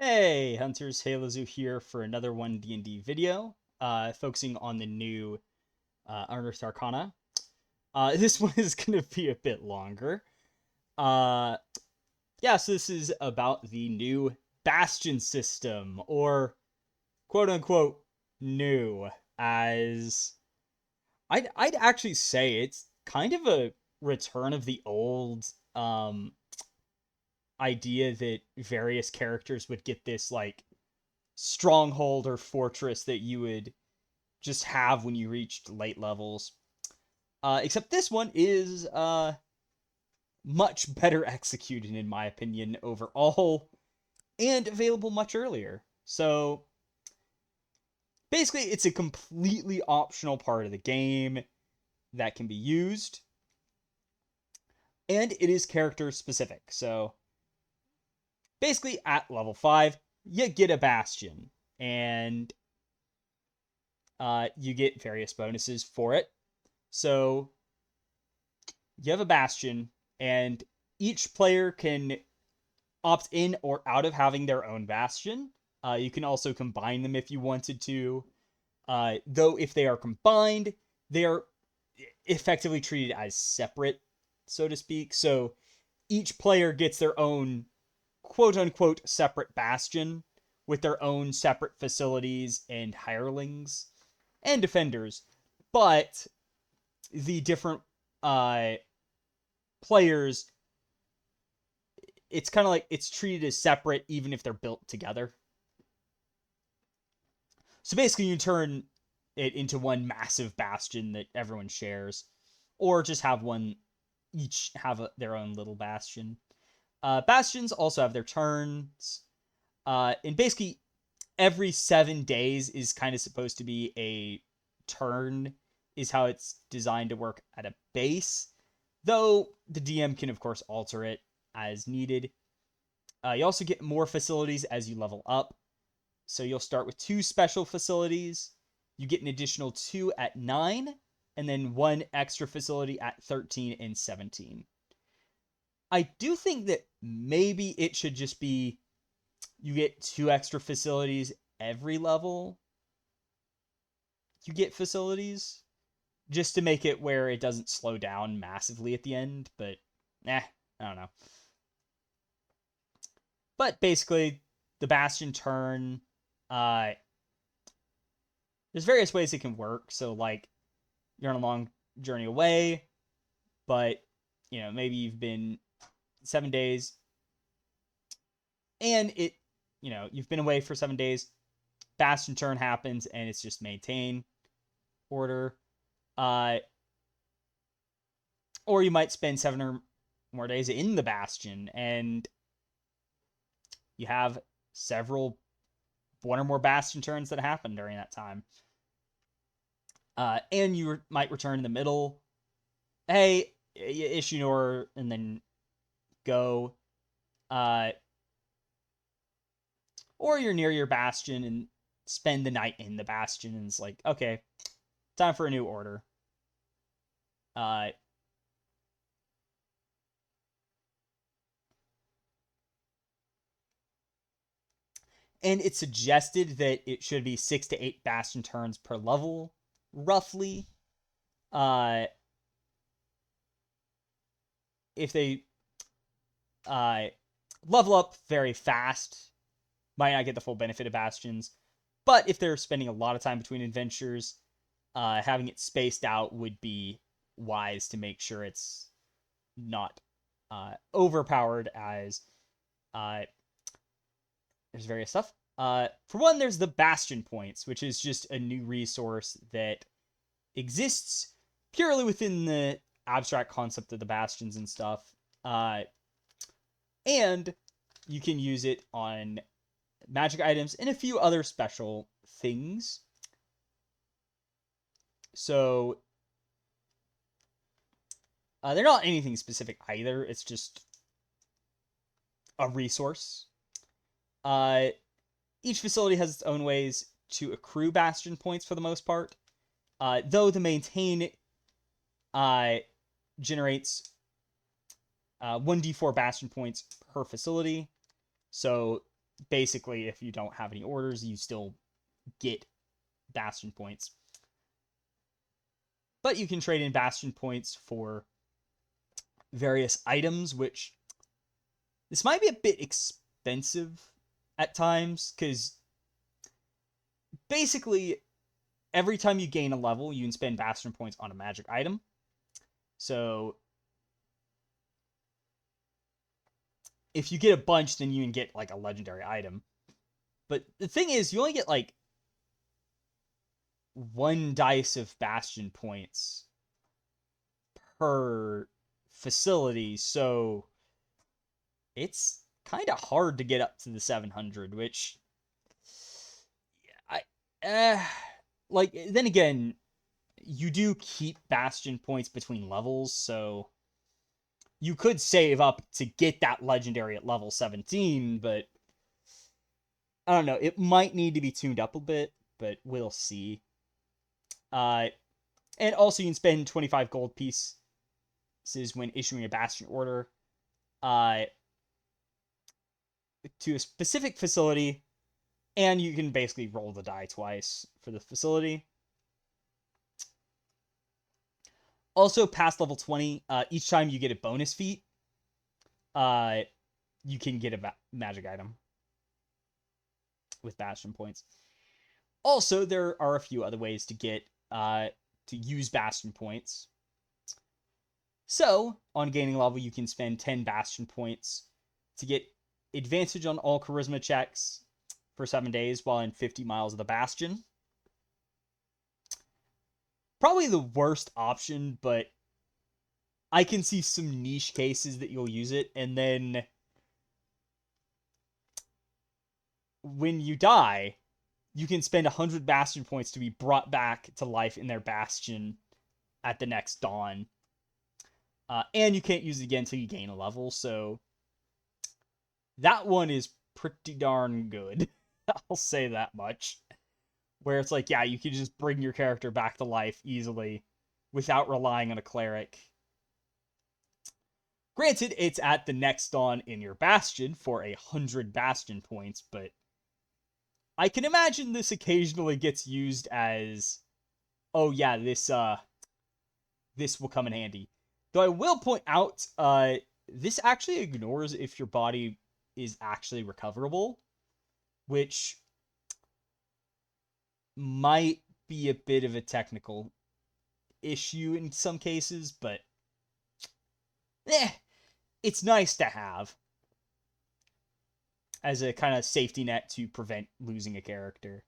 Hey, Hunters, Halazu here for another One D&D video, focusing on the new Unearthed Arcana. This one is going to be a bit longer. Uh, so this is about the new Bastion System, or quote-unquote new, as I'd actually say it's kind of a return of the old idea that various characters would get this, like, stronghold or fortress that you would just have when you reached late levels. Except this one is much better executed, in my opinion, overall, and available much earlier. So basically, it's a completely optional part of the game that can be used, and it is character specific. So basically, at level 5, you get a Bastion, and you get various bonuses for it. So you have a Bastion, and each player can opt in or out of having their own Bastion. You can also combine them if you wanted to. Though if they are combined, they are effectively treated as separate, so to speak. So each player gets their own quote unquote separate Bastion with their own separate facilities and hirelings and defenders. But the different uh, players, it's kind of like it's treated as separate even if they're built together. So basically, you turn it into one massive bastion that everyone shares, or just have one, each have their own little bastion. Bastions also have their turns, and basically every 7 days is kind of supposed to be a turn, is how it's designed to work at a base. Though the DM can, of course, alter it as needed. You also get more facilities as you level up. So you'll start with 2 special facilities. You get an additional 2 at 9, and then 1 extra facility at 13 and 17. I do think that maybe it should just be you get 2 extra facilities every level. You get facilities, just to make it where it doesn't slow down massively at the end, but I don't know. But basically, the Bastion turn, uh, there's various ways it can work. So, like, you're on a long journey away, but, maybe you've been 7 days, and you've been away for 7 days. Bastion turn happens, and it's just maintain order. Uh, or you might spend 7 or more days in the Bastion, and you have several, 1 or more Bastion turns that happen during that time. And you might return in the middle. Hey, you issue an order and then go. Or you're near your Bastion and spend the night in the Bastion, and it's like, okay, time for a new order. Uh, and it's suggested that it should be 6 to 8 Bastion turns per level, roughly. Uh, if they level up very fast, might not get the full benefit of Bastions. But if they're spending a lot of time between adventures, having it spaced out would be wise to make sure it's not overpowered, as there's various stuff. For one, there's the Bastion points, which is just a new resource that exists purely within the abstract concept of the Bastions and stuff. And you can use it on magic items and a few other special things. So they're not anything specific either. It's just a resource. Each facility has its own ways to accrue Bastion points for the most part. Though the maintain generates 1d4 Bastion points per facility. So basically, if you don't have any orders, you still get Bastion points. But you can trade in Bastion points for various items, which this might be a bit expensive at times, because basically every time you gain a level, you can spend Bastion points on a magic item. So if you get a bunch, then you can get like a legendary item. But the thing is, you only get like 1 dice of Bastion points per facility, so it's kind of hard to get up to the 700, which like, then again, you do keep Bastion points between levels, so you could save up to get that legendary at level 17, but I don't know, it might need to be tuned up a bit, but we'll see. And also you can spend 25 gold pieces when issuing a Bastion order to a specific facility, and you can basically roll the die twice for the facility. Also, past level 20, each time you get a bonus feat, you can get a magic item with Bastion points. Also, there are a few other ways to get to use Bastion points. So, on gaining level, you can spend 10 Bastion points to get advantage on all charisma checks for 7 days while in 50 miles of the Bastion. Probably the worst option, but I can see some niche cases that you'll use it, and then when you die, you can spend 100 Bastion points to be brought back to life in their Bastion at the next dawn. And you can't use it again until you gain a level, so that one is pretty darn good. I'll say that much. Where it's like, yeah, you can just bring your character back to life easily without relying on a cleric. Granted, it's at the next dawn in your Bastion for 100 Bastion points, but I can imagine this occasionally gets used as, oh yeah, this will come in handy. Though I will point out, this actually ignores if your body is actually recoverable, which might be a bit of a technical issue in some cases, but it's nice to have as a kind of safety net to prevent losing a character.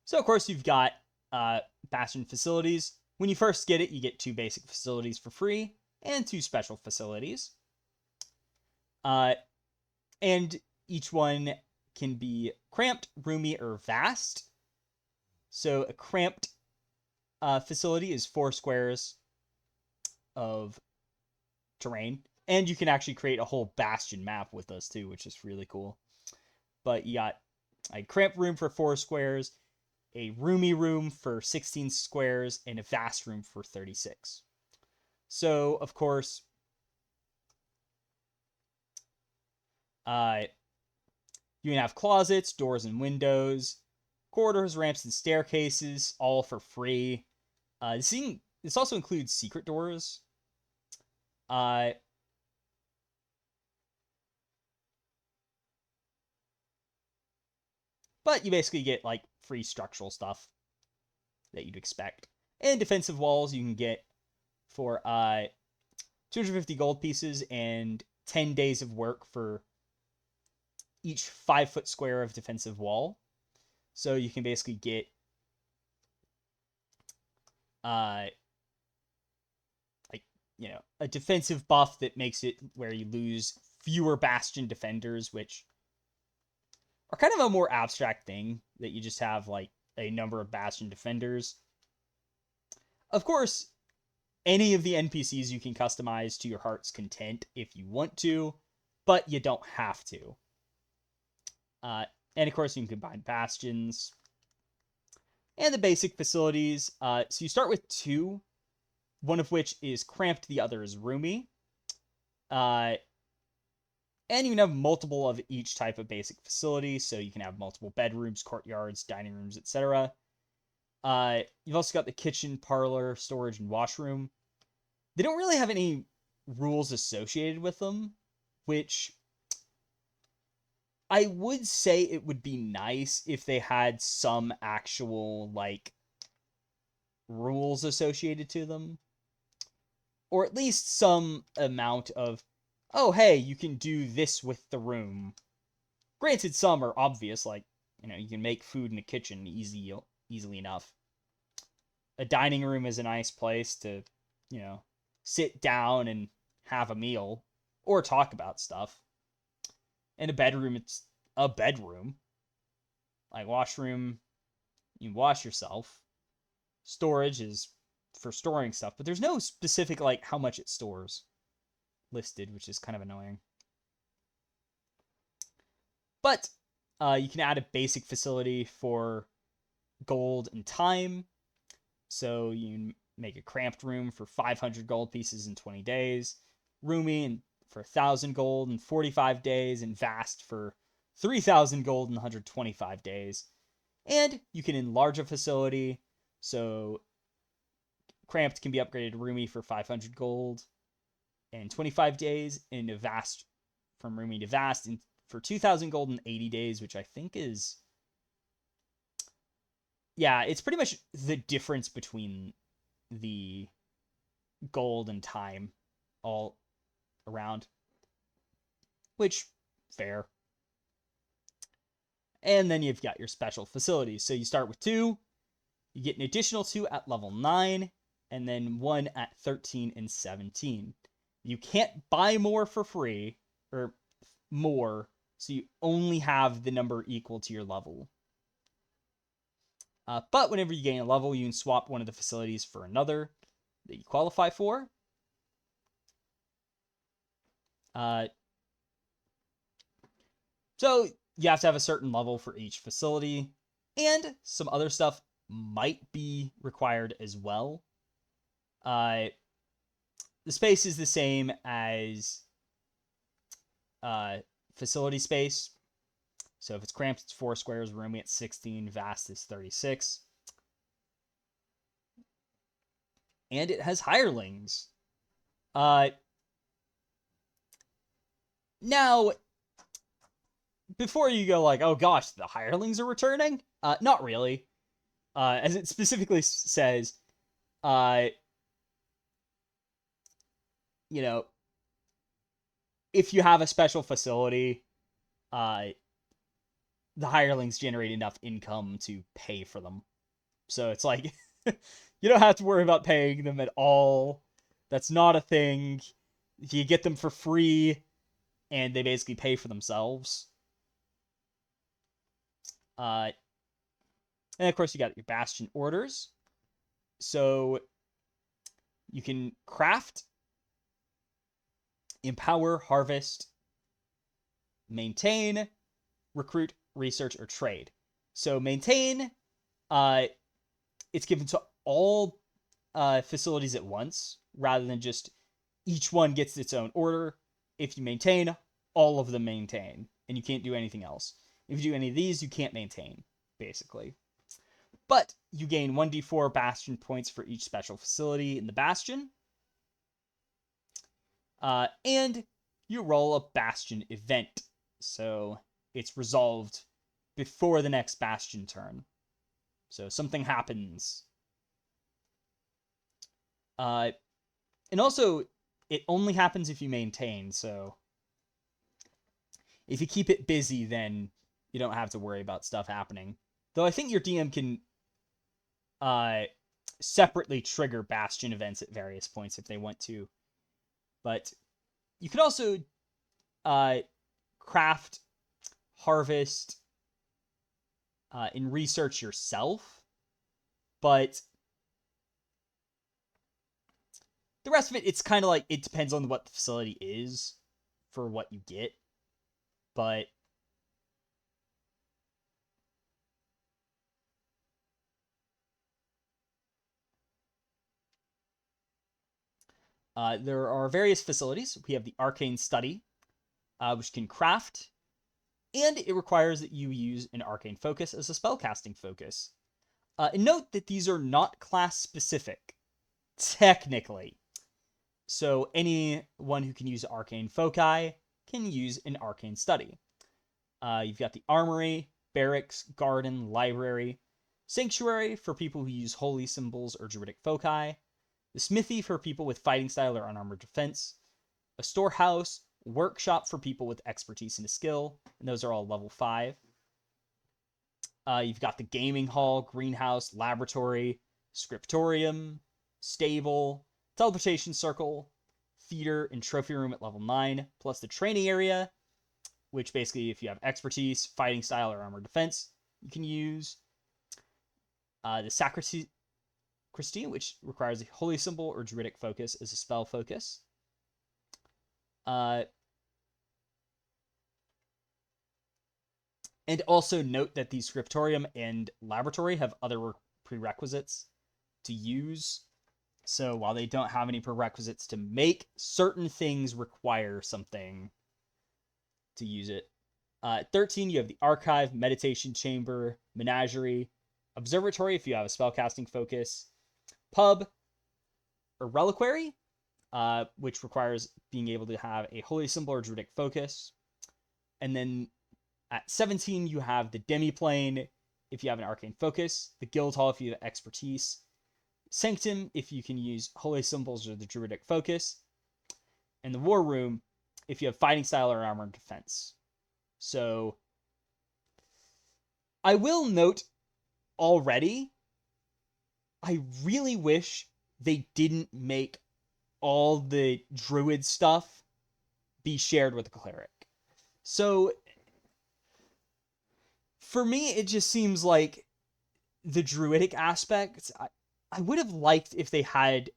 So, of course, you've got Bastion facilities. When you first get it, you get 2 basic facilities for free and 2 special facilities. And each one can be cramped, roomy, or vast. So a cramped facility is 4 squares of terrain. And you can actually create a whole Bastion map with us too, which is really cool. But you got a cramped room for 4 squares, a roomy room for 16 squares, and a vast room for 36. So, of course, you can have closets, doors, and windows, corridors, ramps, and staircases, all for free. This also includes secret doors. But you basically get, like, free structural stuff that you'd expect. And defensive walls you can get for 250 gold pieces and 10 days of work for each 5-foot square of defensive wall. So you can basically get a defensive buff that makes it where you lose fewer Bastion defenders, which are kind of a more abstract thing, that you just have like a number of Bastion defenders. Of course, any of the NPCs you can customize to your heart's content if you want to, but you don't have to. And of course, you can combine Bastions and the basic facilities. So you start with 2, one of which is cramped, the other is roomy. And you can have multiple of each type of basic facility, so you can have multiple bedrooms, courtyards, dining rooms, etc. You've also got the kitchen, parlor, storage, and washroom. They don't really have any rules associated with them, which I would say it would be nice if they had some actual, like, rules associated to them. Or at least some amount of, oh, hey, you can do this with the room. Granted, some are obvious, like, you can make food in the kitchen easily enough. A dining room is a nice place to, sit down and have a meal or talk about stuff. And a bedroom, it's a bedroom. Like, washroom, you wash yourself. Storage is for storing stuff, but there's no specific, like, how much it stores listed, which is kind of annoying. But you can add a basic facility for gold and time. So you can make a cramped room for 500 gold pieces in 20 days, roomy for 1,000 gold in 45 days, and vast for 3,000 gold in 125 days. And you can enlarge a facility, so cramped can be upgraded to roomy for 500 gold in 25 days, and a vast from roomy to vast for 2,000 gold in 80 days, which I think is, yeah, it's pretty much the difference between the gold and time all around, which, fair. And then you've got your special facilities. So you start with 2, you get an additional 2 at level 9, and then 1 at 13 and 17. You can't buy more for free, or more, so you only have the number equal to your level. But whenever you gain a level, you can swap one of the facilities for another that you qualify for. So you have to have a certain level for each facility, and some other stuff might be required as well. The space is the same as facility space. So if it's cramped, it's 4 squares, roomy at 16, vast is 36. And it has hirelings. Now, before you go like, oh gosh, the hirelings are returning? Not really. As it specifically says, if you have a special facility, the hirelings generate enough income to pay for them. So it's like, you don't have to worry about paying them at all. That's not a thing. You get them for free, and they basically pay for themselves. And of course, you got your Bastion orders. So you can craft, empower, harvest, maintain, recruit, research, or trade. So maintain, it's given to all facilities at once, rather than just each one gets its own order. If you maintain, all of them maintain, and you can't do anything else. If you do any of these, you can't maintain, basically. But you gain 1d4 Bastion points for each special facility in the Bastion. And you roll a Bastion event. So it's resolved before the next Bastion turn. So something happens. And also, it only happens if you maintain, so if you keep it busy, then you don't have to worry about stuff happening. Though I think your DM can separately trigger Bastion events at various points if they want to. But you can also craft, harvest, and research yourself. But the rest of it, it's kind of like, it depends on what the facility is for what you get. But there are various facilities. We have the Arcane Study, which can craft, and it requires that you use an arcane focus as a spellcasting focus. And note that these are not class specific, technically. So anyone who can use arcane foci can use an arcane study. You've got the armory, barracks, garden, library, sanctuary for people who use holy symbols or druidic foci, the smithy for people with fighting style or unarmored defense, a storehouse, workshop for people with expertise and a skill, and those are all level 5. You've got the gaming hall, greenhouse, laboratory, scriptorium, stable, teleportation circle, theater, and trophy room at level 9, plus the training area, which basically, if you have expertise, fighting style, or armored defense, you can use. The sacristy, which requires a holy symbol or druidic focus as a spell focus. And also note that the scriptorium and laboratory have other prerequisites to use. So while they don't have any prerequisites to make, certain things require something to use it. 13, you have the archive, meditation chamber, menagerie, observatory if you have a spellcasting focus, pub, or reliquary, which requires being able to have a holy symbol or druidic focus. And then at 17, you have the demiplane if you have an arcane focus, the guild hall if you have expertise, sanctum if you can use holy symbols or the druidic focus, and the war room if you have fighting style or armored defense. So I will note already, I really wish they didn't make all the druid stuff be shared with the cleric. So for me, it just seems like the druidic aspects, I would have liked if they had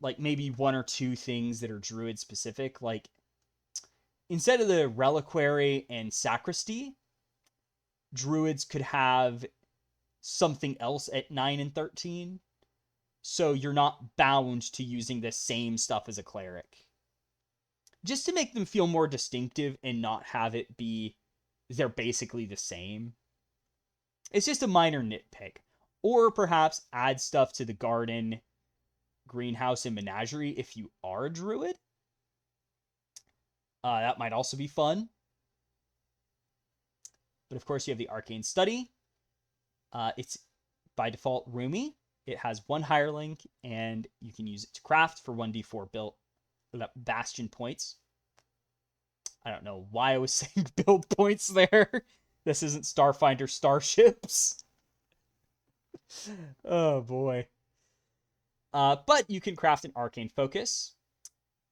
like maybe one or two things that are druid specific. Like instead of the reliquary and sacristy, druids could have something else at 9 and 13. So you're not bound to using the same stuff as a cleric. Just to make them feel more distinctive and not have it be they're basically the same. It's just a minor nitpick. Or perhaps add stuff to the garden, greenhouse, and menagerie if you are a druid. That might also be fun. But of course you have the arcane study. It's by default roomy. It has 1 hireling, and you can use it to craft for 1d4 build bastion points. I don't know why I was saying build points there. This isn't Starfinder Starships. Oh boy. But you can craft an arcane focus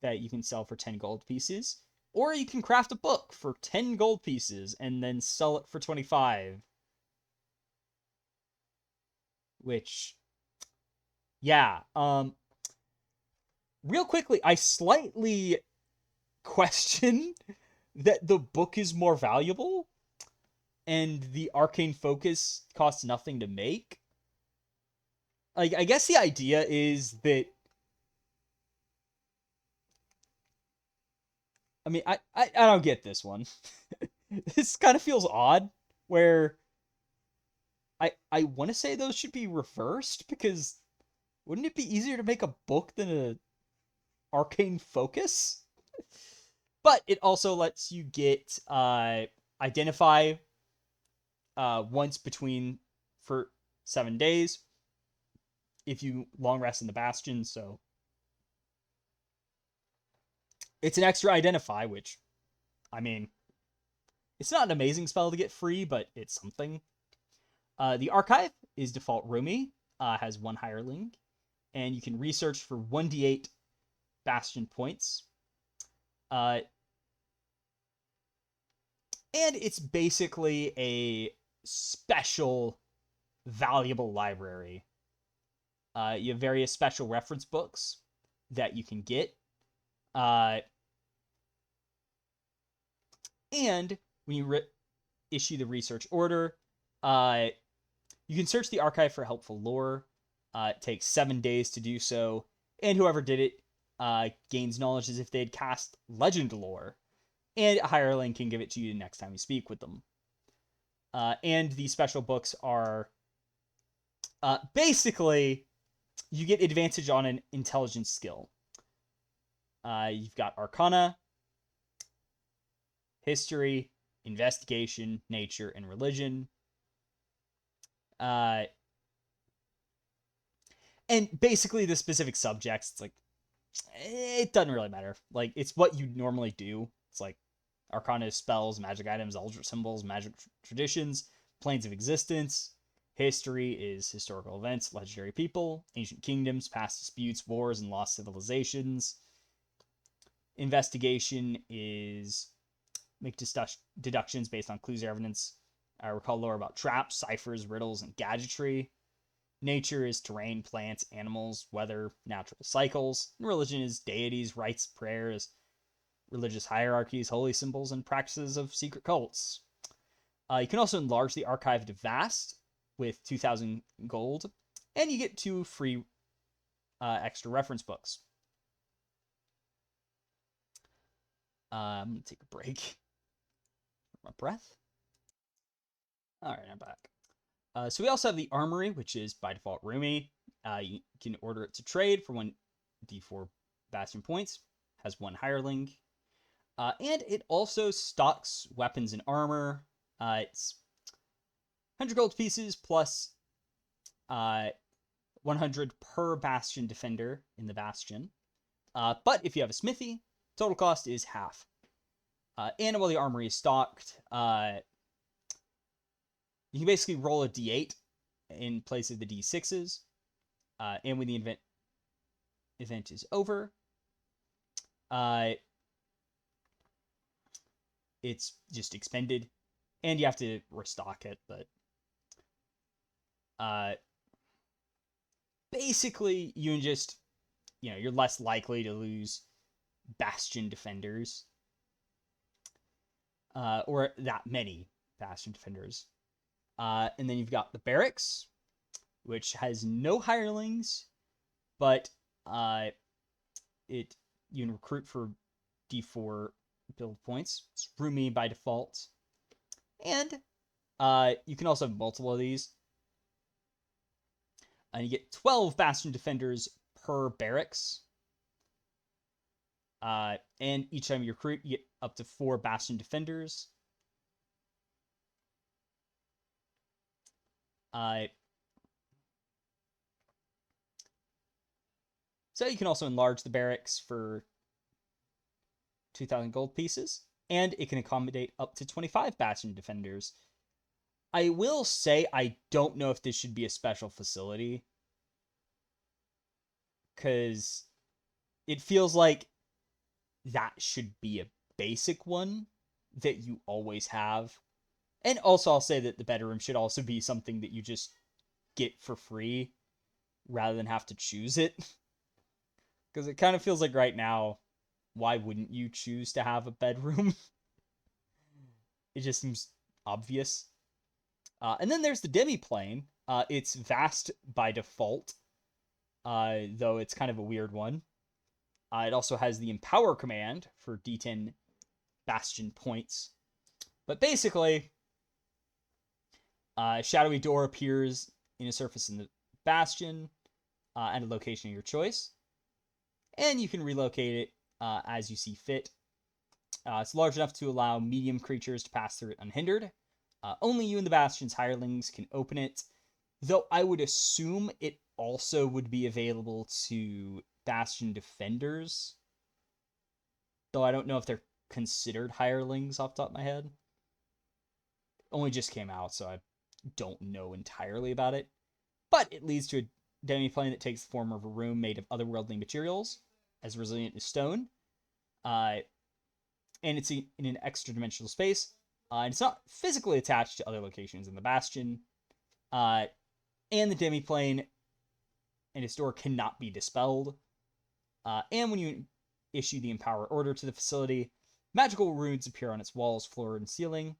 that you can sell for 10 gold pieces, or you can craft a book for 10 gold pieces and then sell it for 25. Which, yeah, real quickly, I slightly question that the book is more valuable and the arcane focus costs nothing to make. Like, I guess the idea is that, I mean, I don't get this one. This kind of feels odd, where I want to say those should be reversed, because wouldn't it be easier to make a book than a arcane focus? But it also lets you get identify once between for 7 days if you long rest in the Bastion. So it's an extra identify, which, I mean, it's not an amazing spell to get free, but it's something. The archive is default roomy, has 1 hireling, and you can research for 1d8 Bastion points. And it's basically a special, valuable library. You have various special reference books that you can get. And when you issue the research order, you can search the archive for helpful lore. It takes 7 days to do so, and whoever did it gains knowledge as if they had cast legend lore. and a hireling can give it to you next time you speak with them. And these special books are basically you get advantage on an intelligence skill. You've got Arcana, History, Investigation, Nature, and Religion. And basically the specific subjects, it's like, it doesn't really matter. Like, it's what you normally do. It's like Arcana is spells, magic items, eldritch symbols, magic traditions, planes of existence. History is historical events, legendary people, ancient kingdoms, past disputes, wars, and lost civilizations. Investigation is make deductions based on clues or evidence. Recall lore about traps, ciphers, riddles, and gadgetry. Nature is terrain, plants, animals, weather, natural cycles. And religion is deities, rites, prayers, religious hierarchies, holy symbols, and practices of secret cults. You can also enlarge the archive to vast with 2,000 gold, and you get 2 free extra reference books. I'm going to take a break for my breath. All right, I'm back. So we also have the Armory, which is by default roomy. You can order it to trade for 1d4 Bastion points. Has 1 hireling. And it also stocks weapons and armor. It's 100 gold pieces plus 100 per Bastion defender in the Bastion. But if you have a smithy, total cost is half. And while the Armory is stocked, you can basically roll a d8 in place of the d6s. And when the event is over, it's just expended. And you have to restock it, but basically you can just, you're less likely to lose Bastion defenders. Or that many Bastion defenders. And then you've got the barracks, which has no hirelings, but you can recruit for D4 build points. It's roomy by default. And you can also have multiple of these. And you get 12 Bastion defenders per barracks. And each time you recruit, you get up to 4 Bastion defenders. So you can also enlarge the barracks for 2,000 gold pieces, and it can accommodate up to 25 Bastion defenders. I will say I don't know if this should be a special facility, because it feels like that should be a basic one that you always have. And also I'll say that the bedroom should also be something that you just get for free rather than have to choose it. Because it kind of feels like right now, why wouldn't you choose to have a bedroom? It just seems obvious. And then there's the demi-plane. It's vast by default, though it's kind of a weird one. It also has the Empower command for D10 Bastion points. But basically, a shadowy door appears in a surface in the Bastion at a location of your choice. And you can relocate it as you see fit. It's large enough to allow medium creatures to pass through it unhindered. Only you and the Bastion's hirelings can open it, though I would assume it also would be available to Bastion defenders. Though I don't know if they're considered hirelings off the top of my head. Only just came out, so I don't know entirely about it. But it leads to a demi-plane that takes the form of a room made of otherworldly materials, as resilient as stone. And it's in an extra-dimensional space. And it's not physically attached to other locations in the Bastion. And the demi-plane and its door cannot be dispelled. And when you issue the Empower order to the facility, magical runes appear on its walls, floor, and ceiling.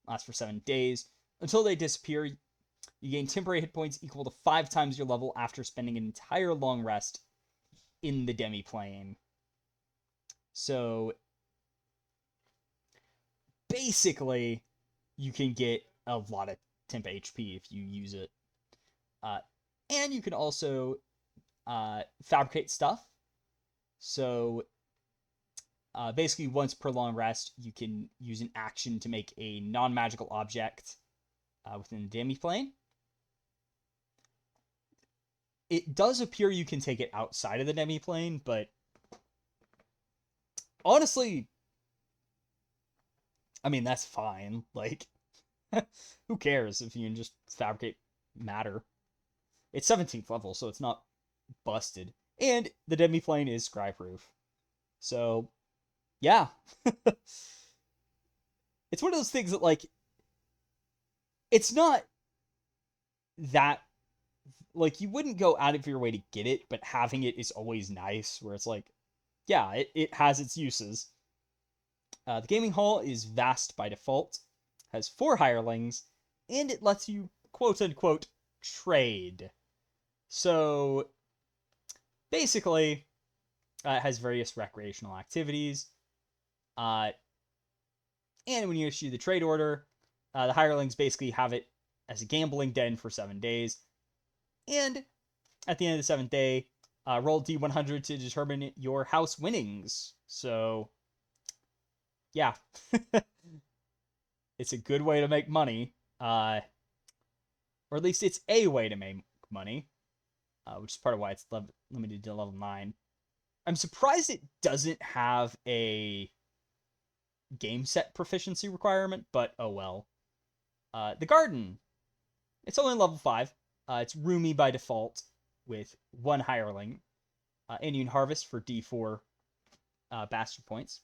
Last for 7 days. Until they disappear, you gain temporary hit points equal to 5 times your level after spending an entire long rest in the demi-plane. So basically, you can get a lot of temp HP if you use it. And you can also fabricate stuff. So basically, once per long rest, you can use an action to make a non-magical object within the demi-plane. It does appear you can take it outside of the demi-plane, but honestly, I mean, that's fine. Like, who cares if you can just fabricate matter? It's 17th level, so it's not busted. And the demi-plane is scry-proof. So, yeah. It's one of those things that, like, it's not that, like, you wouldn't go out of your way to get it, but having it is always nice, where it's like, yeah, it has its uses. The gaming hall is vast by default, has 4 hirelings, and it lets you, quote-unquote, trade. So, basically, it has various recreational activities, and when you issue the trade order, the hirelings basically have it as a gambling den for 7 days, and at the end of the 7th day, roll D100 to determine your house winnings. So, yeah. It's a good way to make money, or at least it's a way to make money, which is part of why it's limited to level 9. I'm surprised it doesn't have a game set proficiency requirement, but oh well. The garden, it's only level 5. It's roomy by default with 1 hireling, and you can harvest for D4 Bastion points.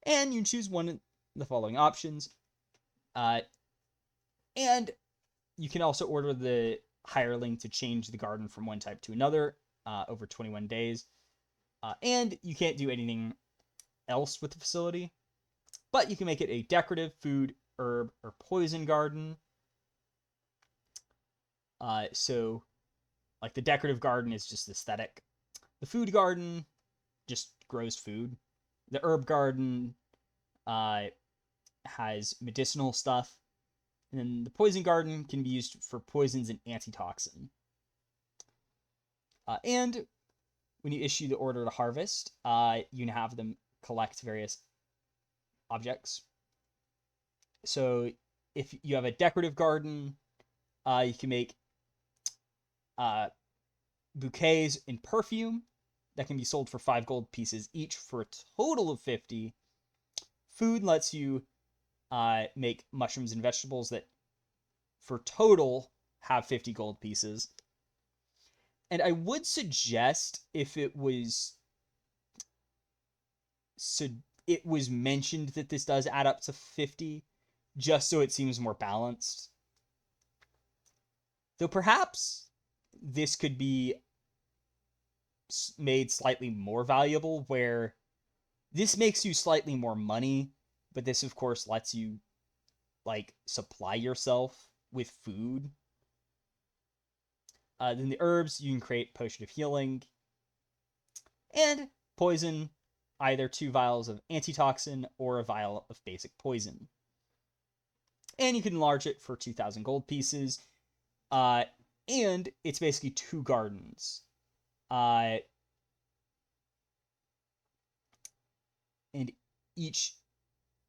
And you can choose one of the following options. And you can also order the hireling to change the garden from one type to another over 21 days. And you can't do anything else with the facility, but you can make it a decorative, food, herb, or poison garden. So, like, the decorative garden is just aesthetic. The food garden just grows food. The herb garden has medicinal stuff. And then the poison garden can be used for poisons and antitoxin. And when you issue the order to harvest, you can have them collect various objects. So if you have a decorative garden, you can make bouquets and perfume that can be sold for 5 gold pieces each for a total of 50. Food lets you make mushrooms and vegetables that for total have 50 gold pieces. And I would suggest if it was mentioned that this does add up to 50, just so it seems more balanced. Though perhaps this could be made slightly more valuable, where this makes you slightly more money, but this of course lets you, like, supply yourself with food. Then the herbs, you can create potion of healing. And poison, either 2 vials of antitoxin or a vial of basic poison. And you can enlarge it for 2,000 gold pieces. And it's basically 2 gardens. And each,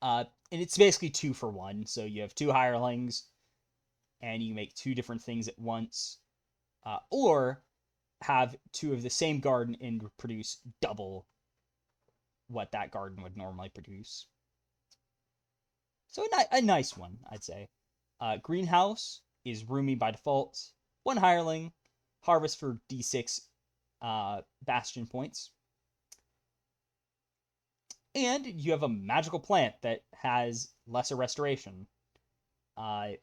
and it's basically 2 for 1. So you have 2 hirelings, and you make 2 different things at once. Or have 2 of the same garden and produce double what that garden would normally produce. So a nice one, I'd say. Greenhouse is roomy by default. 1 hireling. Harvest for D6 Bastion points. And you have a magical plant that has lesser restoration. It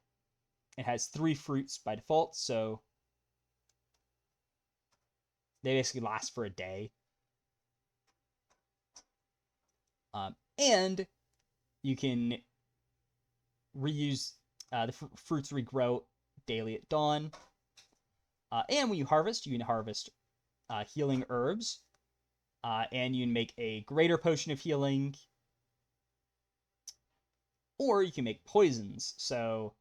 has 3 fruits by default, so they basically last for a day. And you can reuse the fruits regrow daily at dawn. And when you harvest, you can harvest healing herbs. And you can make a greater potion of healing. Or you can make poisons. So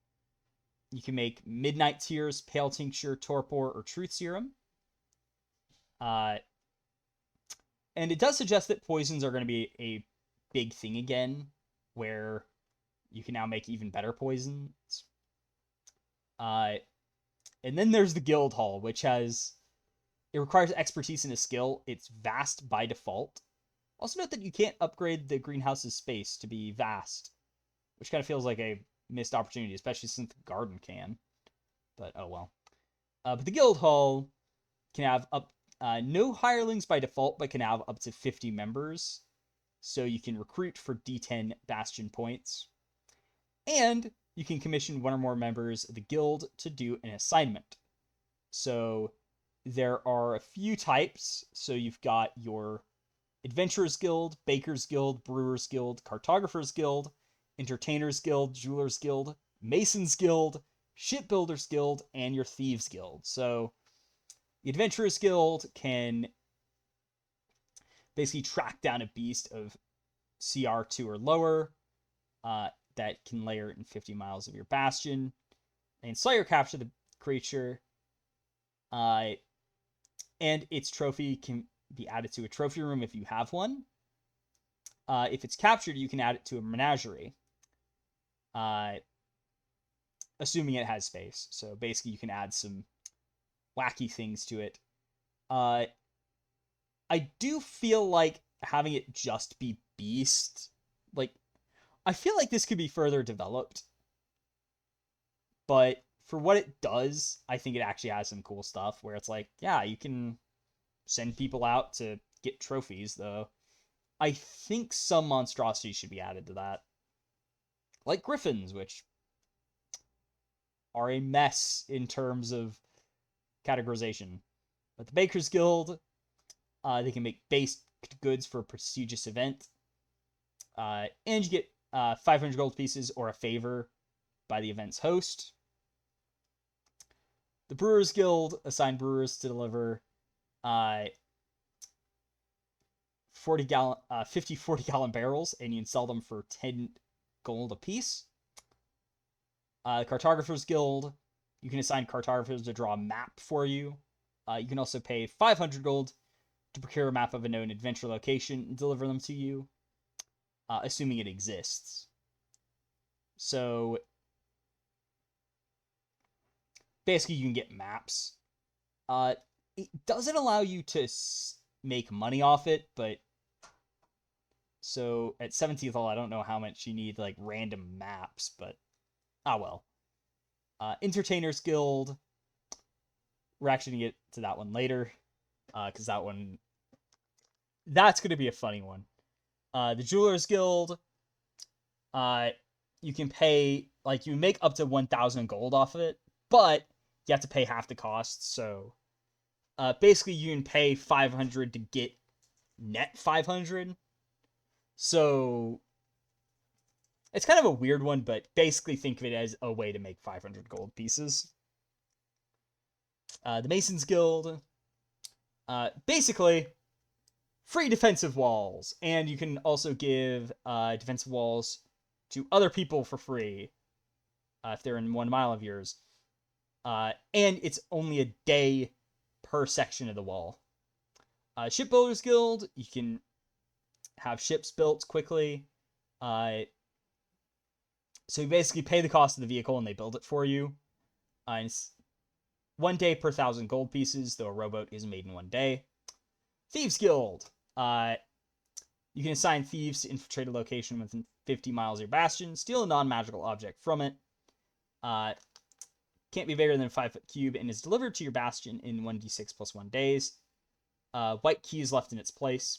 you can make Midnight Tears, Pale Tincture, Torpor, or Truth Serum. And it does suggest that poisons are going to be a big thing again, where you can now make even better poisons. And then there's the Guild Hall, which it requires expertise and a skill. It's vast by default. Also note that you can't upgrade the greenhouse's space to be vast, which kind of feels like a missed opportunity, especially since the garden can. But oh well. But the Guild Hall can have no hirelings by default, but can have up to 50 members. So you can recruit for D10 Bastion points. And you can commission one or more members of the guild to do an assignment. So there are a few types. So you've got your Adventurers Guild, Bakers Guild, Brewers Guild, Cartographers Guild, Entertainers Guild, Jewelers Guild, Masons Guild, Shipbuilders Guild, and your Thieves Guild. So the Adventurers Guild can basically track down a beast of CR2 or lower that can layer in 50 miles of your bastion, and slay or capture the creature. And its trophy can be added to a trophy room if you have one. If it's captured, you can add it to a menagerie, assuming it has space. So basically, you can add some wacky things to it. I do feel like having it just be beast, like, I feel like this could be further developed, but for what it does, I think it actually has some cool stuff where it's like, yeah, you can send people out to get trophies, though. I think some monstrosities should be added to that. Like griffins, which are a mess in terms of categorization. But the Bakers Guild, they can make base goods for a prestigious event. And you get 500 gold pieces or a favor by the event's host. The Brewers Guild assign brewers to deliver 50 40-gallon barrels, and you can sell them for 10 gold apiece. Cartographers Guild, you can assign cartographers to draw a map for you. You can also pay 500 gold to procure a map of a known adventure location and deliver them to you, assuming it exists. So basically, you can get maps. It doesn't allow you to make money off it, but so at 17th level, I don't know how much you need, like, random maps, but well. Entertainers Guild, we're actually gonna get to that one later, because that's gonna be a funny one. The Jewelers Guild, you can pay, like, you make up to 1,000 gold off of it, but you have to pay half the cost. So basically, you can pay 500 to get net 500. So it's kind of a weird one, but basically think of it as a way to make 500 gold pieces. The Masons Guild, basically free defensive walls, and you can also give defensive walls to other people for free if they're in 1 mile of yours. And it's only a day per section of the wall. Shipbuilders Guild, you can have ships built quickly. So you basically pay the cost of the vehicle and they build it for you. And it's 1 day per 1,000 gold pieces, though a rowboat is made in 1 day. Thieves Guild. You can assign thieves to infiltrate a location within 50 miles of your bastion, steal a non-magical object from it. Can't be bigger than a 5-foot cube, and is delivered to your bastion in 1d6 plus 1 days. White key is left in its place.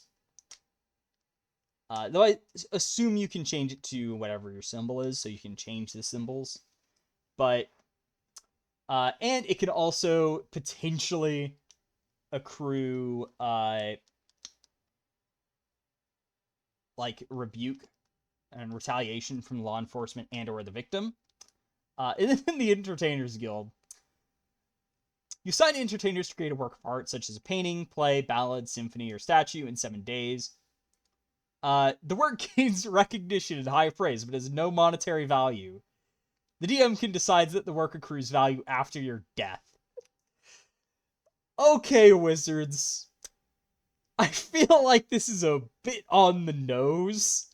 Though I assume you can change it to whatever your symbol is, so you can change the symbols. But, and it can also potentially accrue, like, rebuke and retaliation from law enforcement and or the victim. And then the Entertainers Guild. You assign entertainers to create a work of art, such as a painting, play, ballad, symphony, or statue in 7 days. The work gains recognition and high praise, but has no monetary value. The DM can decide that the work accrues value after your death. Okay, wizards. I feel like this is a bit on the nose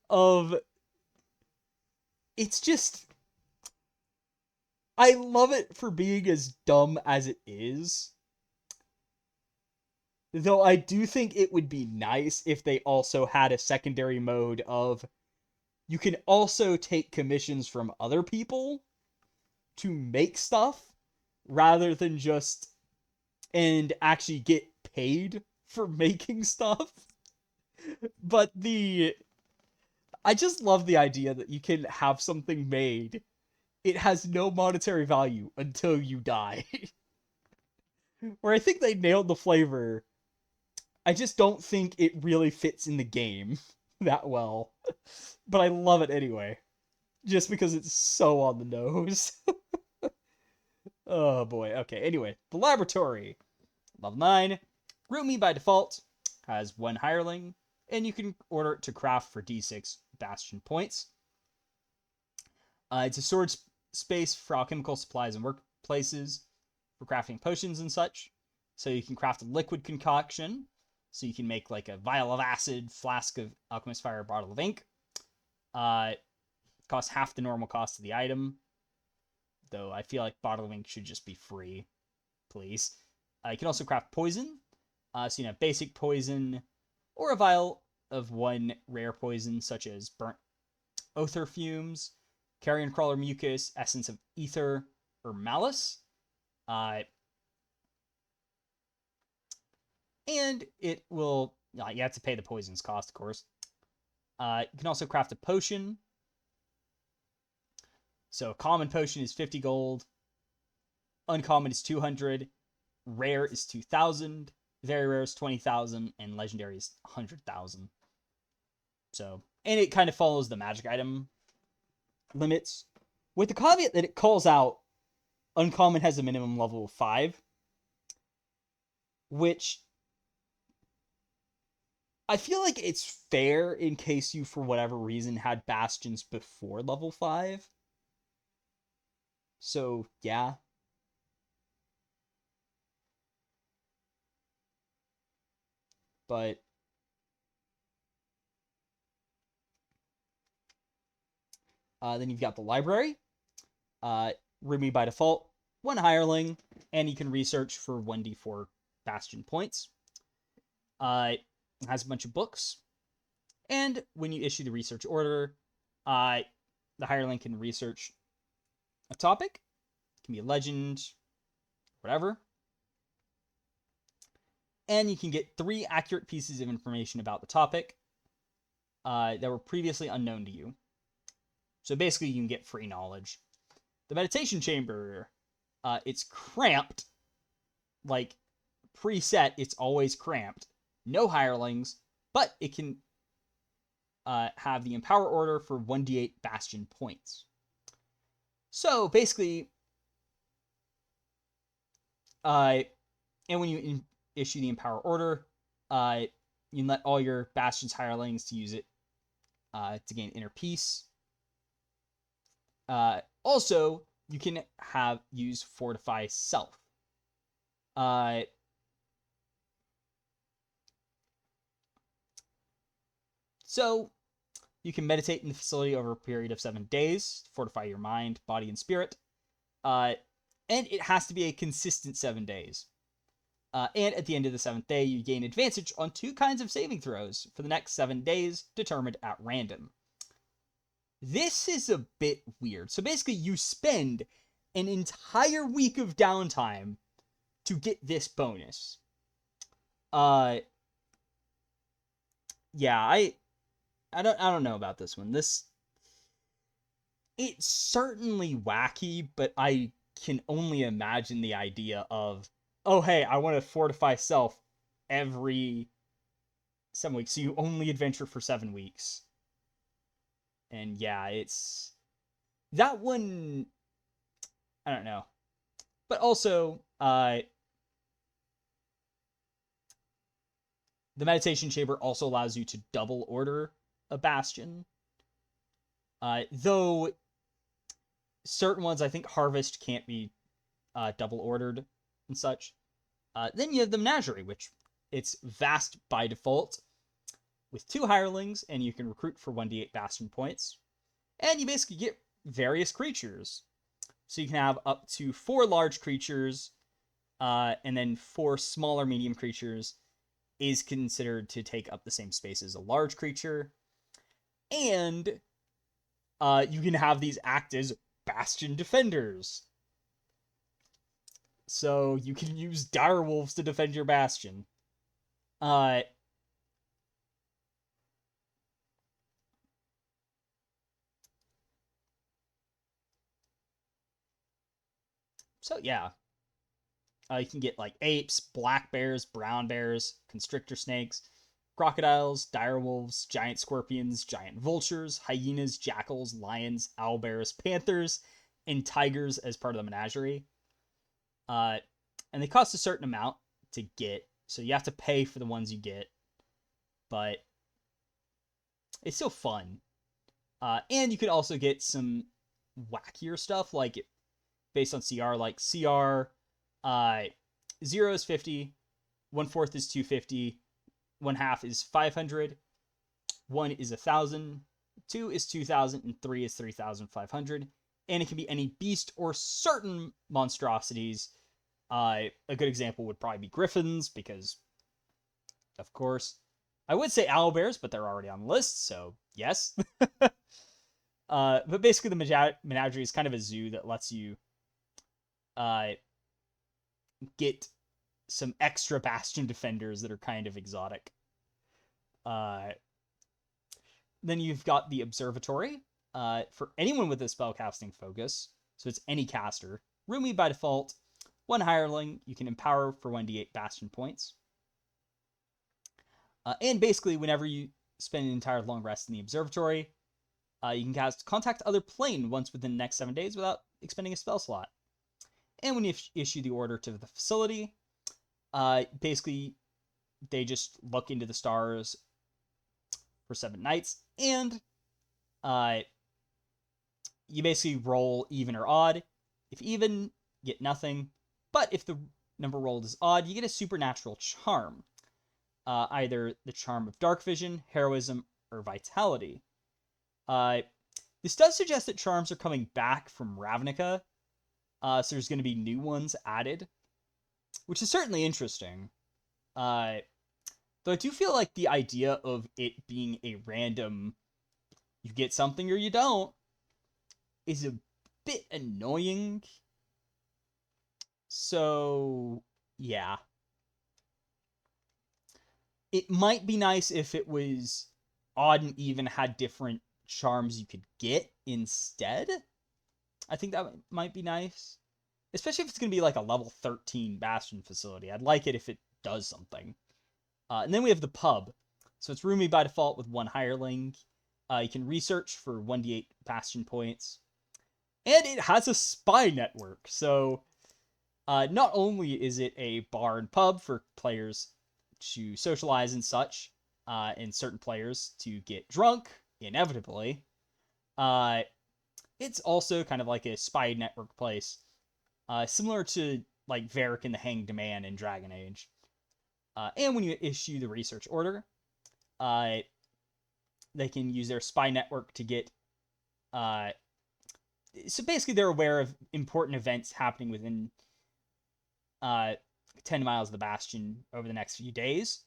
of... It's just... I love it for being as dumb as it is. Though I do think it would be nice if they also had a secondary mode of... You can also take commissions from other people to make stuff, rather than just... And actually get paid for making stuff. But I just love the idea that you can have something made. It has no monetary value until you die. Where I think they nailed the flavor. I just don't think it really fits in the game that well. But I love it anyway. Just because it's so on the nose. Oh boy. Okay, anyway. The laboratory. Level 9. Roomy by default. Has 1 hireling. And you can order it to craft for D6 Bastion points. It's a storage space for alchemical supplies and workplaces for crafting potions and such. So you can craft a liquid concoction. So you can make like a vial of acid, flask of alchemist fire, bottle of ink. Costs half the normal cost of the item. Though I feel like bottle of ink should just be free. Please. You can also craft poison. So you can have basic poison or a vial of 1 rare poison such as burnt othar fumes, carrion crawler mucus, essence of ether, or malice. And it will... you have to pay the poison's cost, of course. You can also craft a potion. So common potion is 50 gold. Uncommon is 200. Rare is 2,000. Very rare is 20,000. And legendary is 100,000. So, and it kind of follows the magic item limits. With the caveat that it calls out uncommon has a minimum level of 5. Which... I feel like it's fair in case you, for whatever reason, had Bastions before level 5. So, yeah. But... then you've got the library. Roomy by default. 1 hireling. And you can research for 1d4 Bastion points. It has a bunch of books. And when you issue the research order, the hireling can research a topic. It can be a legend, whatever. And you can get 3 accurate pieces of information about the topic that were previously unknown to you. So basically, you can get free knowledge. The meditation chamber, it's cramped. Like, preset, it's always cramped. No hirelings, but it can have the Empower order for 1d8 Bastion points. So, basically, and when you issue the Empower order, you can let all your Bastion's hirelings to use it to gain inner peace. Also, you can use Fortify Self. So, you can meditate in the facility over a period of 7 days to fortify your mind, body, and spirit. And it has to be a consistent 7 days. And at the end of the 7th day, you gain advantage on 2 kinds of saving throws for the next 7 days, determined at random. This is a bit weird. So basically, you spend an entire week of downtime to get this bonus. Yeah, I don't know about this one. It's certainly wacky, but I can only imagine the idea of, oh hey, I want to fortify self every 7 weeks, so you only adventure for 7 weeks. And yeah, it's that one, I don't know. But also, The meditation chamber also allows you to double order a bastion. Though certain ones, I think Harvest can't be double ordered and such. Then you have the Menagerie, which it's vast by default with 2 hirelings, and you can recruit for 1d8 Bastion points. And you basically get various creatures. So you can have up to 4 large creatures, and then 4 smaller medium creatures is considered to take up the same space as a large creature. And you can have these act as Bastion defenders. So you can use direwolves to defend your bastion. So yeah, you can get like apes, black bears, brown bears, constrictor snakes, crocodiles, direwolves, giant scorpions, giant vultures, hyenas, jackals, lions, owlbears, panthers, and tigers as part of the menagerie. And they cost a certain amount to get, so you have to pay for the ones you get, but it's still fun. And you could also get some wackier stuff, like based on CR, like CR 0 is 50, 1/4 is 250, 1/2 is 500, 1 is 1,000, 2 is 2,000, and 3 is 3,500. And it can be any beast or certain monstrosities. A good example would probably be griffins, because, of course, I would say owlbears, but they're already on the list, so yes. But basically, the menagerie is kind of a zoo that lets you get some extra Bastion defenders that are kind of exotic. Then you've got the observatory for anyone with a spellcasting focus, so it's any caster. Roomy by default, 1 hireling. You can empower for 1d8 Bastion points. And basically, whenever you spend an entire long rest in the observatory, you can cast Contact Other Plane once within the next 7 days without expending a spell slot. And when you issue the order to the facility, basically, they just look into the stars for 7 nights, and you basically roll even or odd. If even, get nothing. But if the number rolled is odd, you get a supernatural charm. Either the charm of dark vision, heroism, or vitality. This does suggest that charms are coming back from Ravnica, so there's going to be new ones added, which is certainly interesting. Though I do feel like the idea of it being a random, you get something or you don't, is a bit annoying. So, yeah. It might be nice if it was odd and even had different charms you could get instead. I think that might be nice. Especially if it's going to be like a level 13 Bastion facility. I'd like it if it does something. And then we have the pub. So it's roomy by default with 1 hireling. You can research for 1d8 Bastion points. And it has a spy network. So not only is it a bar and pub for players to socialize and such, and certain players to get drunk, inevitably, it's also kind of like a spy network place, similar to like Varric and the Hanged Man in Dragon Age. And when you issue the research order, they can use their spy network to get... so basically they're aware of important events happening within 10 miles of the Bastion over the next few days.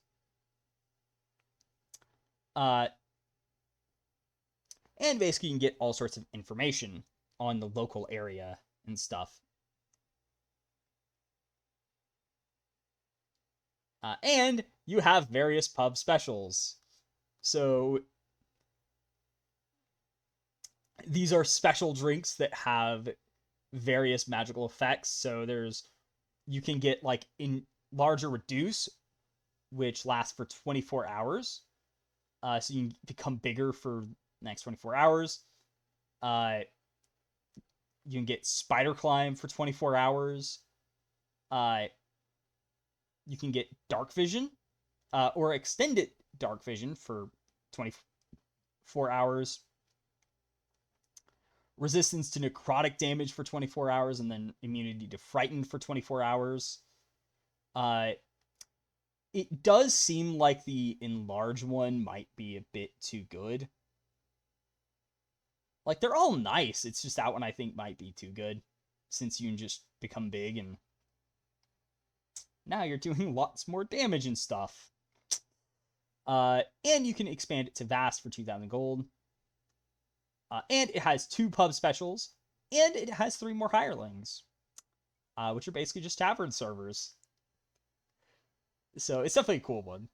And basically you can get all sorts of information on the local area and stuff. And you have various pub specials. So these are special drinks that have various magical effects. So you can get like in larger reduce, which lasts for 24 hours. So you can become bigger for the next 24 hours. You can get spider climb for 24 hours. You can get dark vision, or Extended Dark Vision for 24 hours. Resistance to necrotic damage for 24 hours, and then immunity to frightened for 24 hours. It does seem like the enlarged one might be a bit too good. Like, they're all nice. It's just that one I think might be too good, since you can just become big and now you're doing lots more damage and stuff. And you can expand it to Vast for 2,000 gold. And it has 2 pub specials, and it has 3 more hirelings, which are basically just tavern servers. So it's definitely a cool one.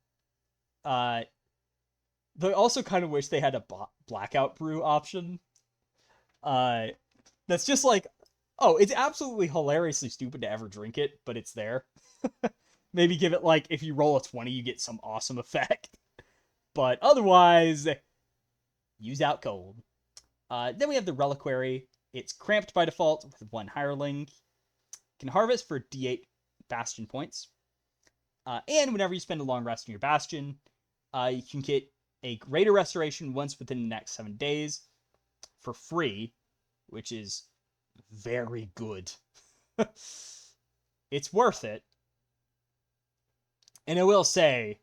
Though I also kind of wish they had a blackout brew option. That's just like, oh, it's absolutely hilariously stupid to ever drink it, but it's there. Maybe give it like, if you roll a 20, you get some awesome effect. But otherwise, use out cold. Then we have the Reliquary. It's cramped by default with 1 hireling. Can harvest for D8 Bastion points. And whenever you spend a long rest in your Bastion, you can get a greater restoration once within the next 7 days for free, which is very good. It's worth it. And I will say,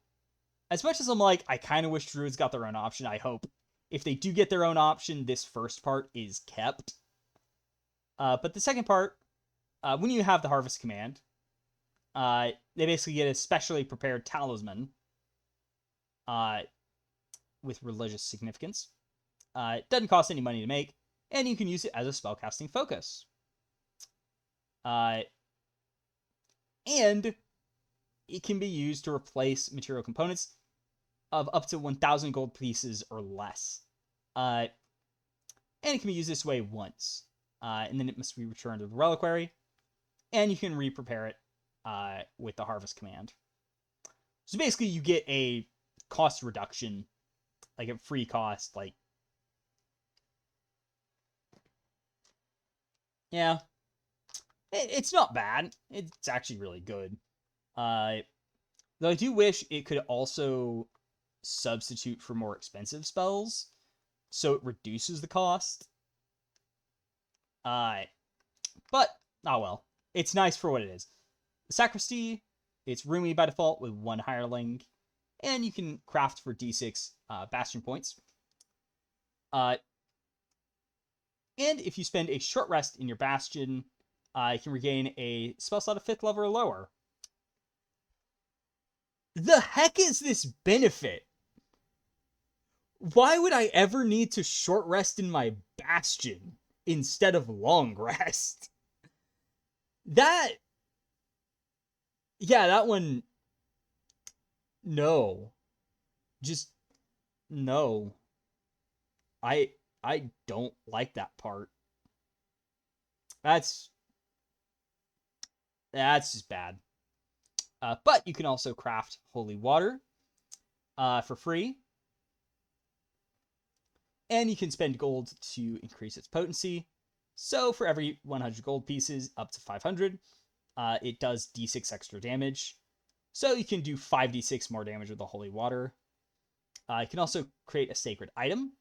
as much as I'm like, I kind of wish Druids got their own option, I hope if they do get their own option, this first part is kept. But the second part, when you have the Harvest command, they basically get a specially prepared talisman with religious significance. It doesn't cost any money to make, and you can use it as a spellcasting focus. And it can be used to replace material components of up to 1,000 gold pieces or less. And it can be used this way once. And then it must be returned to the Reliquary. And you can re-prepare it with the Harvest command. So basically you get a cost reduction, like a free cost, like... Yeah. It's not bad. It's actually really good. Though I do wish it could also substitute for more expensive spells, so it reduces the cost. But, oh well. It's nice for what it is. The Sacristy, it's roomy by default with 1 hireling, and you can craft for D6 Bastion points. And if you spend a short rest in your Bastion, you can regain a spell slot of 5th level or lower. The heck is this benefit? Why would I ever need to short rest in my Bastion instead of long rest? That one, no. Just, no. I don't like that part. That's just bad. But you can also craft holy water for free. And you can spend gold to increase its potency. So for every 100 gold pieces, up to 500, it does d6 extra damage. So you can do 5d6 more damage with the holy water. You can also create a sacred item.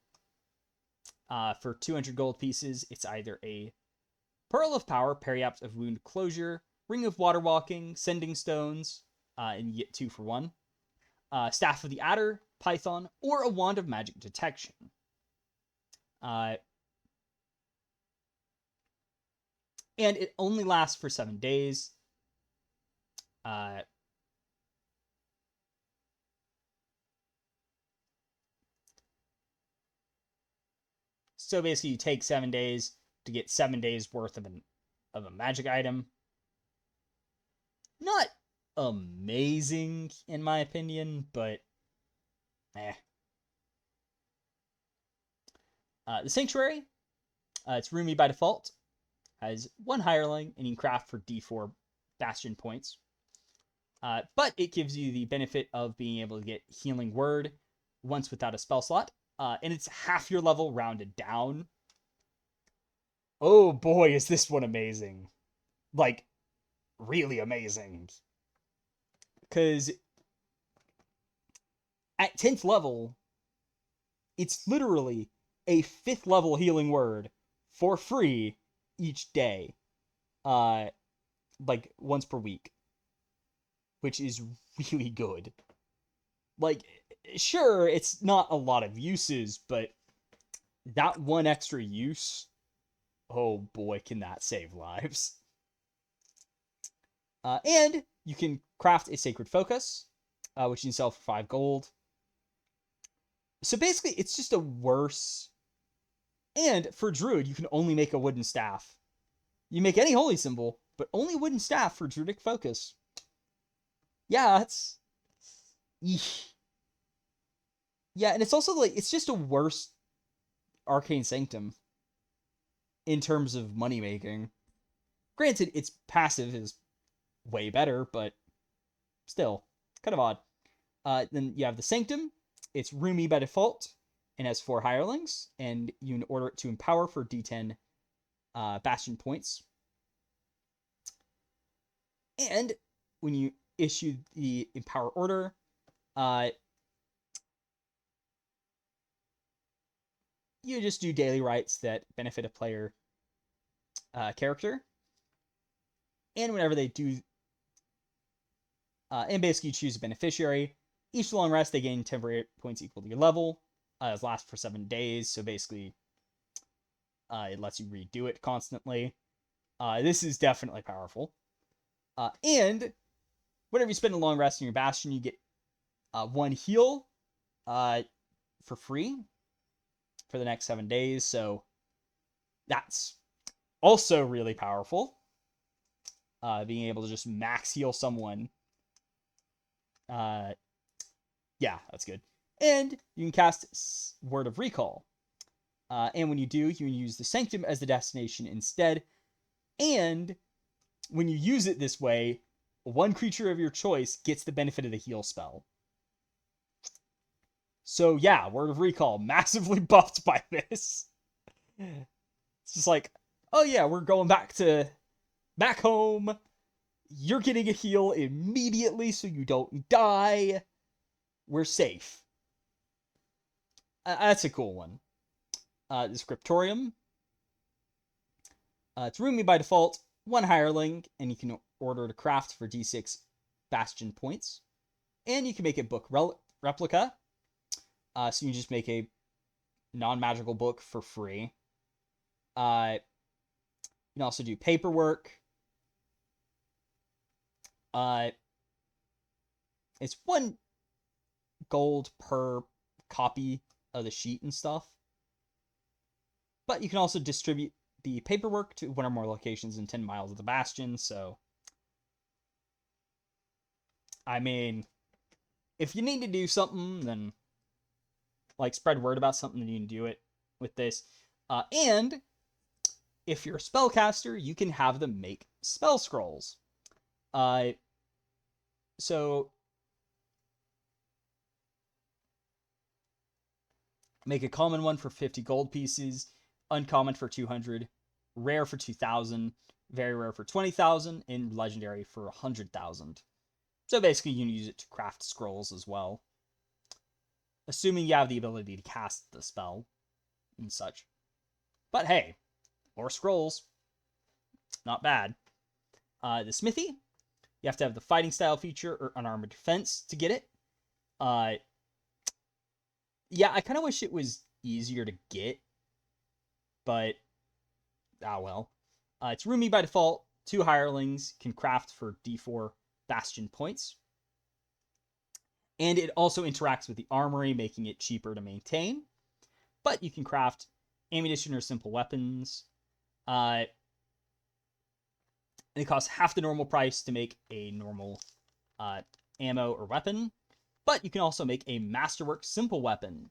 For 200 gold pieces, it's either a Pearl of Power, Periapt of Wound Closure, Ring of Water Walking, Sending Stones, and you get 2 for 1. Staff of the Adder, Python, or a Wand of Magic Detection. And it only lasts for 7 days. So basically you take 7 days to get 7 days worth of a magic item. Not amazing in my opinion, but the Sanctuary, it's roomy by default, has 1 hireling, and you can craft for D4 Bastion points. But it gives you the benefit of being able to get Healing Word once without a spell slot, and it's half your level rounded down. Oh boy, is this one amazing. Like, really amazing. Because At 10th level, it's literally a 5th level healing word for free each day. Like once per week, which is really good. Like, sure, it's not a lot of uses, but that one extra use, oh boy, can that save lives. And you can craft a Sacred Focus, which you can sell for 5 gold. So basically, it's just a worse... And for Druid, you can only make a wooden staff. You make any holy symbol, but only wooden staff for Druidic Focus. Yeah, it's... Eesh. Yeah, and it's also like, it's just a worse Arcane Sanctum in terms of money making. Granted, its passive is way better, but still, kind of odd. Then you have the Sanctum. It's roomy by default and has 4 hirelings, and you can order it to empower for D10 Bastion points. And when you issue the empower order, you just do daily rights that benefit a player character. And whenever they do, and basically you choose a beneficiary. Each long rest, they gain temporary points equal to your level. It lasts for 7 days, so basically it lets you redo it constantly. This is definitely powerful. And whenever you spend a long rest in your Bastion, you get 1 heal for free for the next 7 days, so that's also really powerful. Being able to just max heal someone. Yeah, that's good. And you can cast Word of Recall. And when you do, you can use the Sanctum as the destination instead. And when you use it this way, 1 creature of your choice gets the benefit of the heal spell. So yeah, Word of Recall, massively buffed by this. It's just like, oh yeah, we're going back home. You're getting a heal immediately so you don't die. We're safe. That's a cool one. The Scriptorium. It's roomy by default, 1 hireling, and you can order to craft for D6 Bastion points. And you can make a book replica. So you just make a non-magical book for free. You can also do paperwork. It's 1 gold per copy of the sheet and stuff. But you can also distribute the paperwork to 1 or more locations in 10 miles of the Bastion, so... I mean, if you need to do something, then... like, spread word about something, then you can do it with this. And if you're a spellcaster, you can have them make spell scrolls. So make a common one for 50 gold pieces, uncommon for 200, rare for 2,000, very rare for 20,000, and legendary for 100,000. So basically you can use it to craft scrolls as well. Assuming you have the ability to cast the spell and such. But hey, more scrolls. Not bad. The Smithy. You have to have the fighting style feature or unarmored defense to get it. Yeah, I kind of wish it was easier to get. But, well. It's roomy by default. 2 hirelings can craft for D4 Bastion points. And it also interacts with the armory, making it cheaper to maintain. But you can craft ammunition or simple weapons. And it costs half the normal price to make a normal ammo or weapon. But you can also make a Masterwork simple weapon,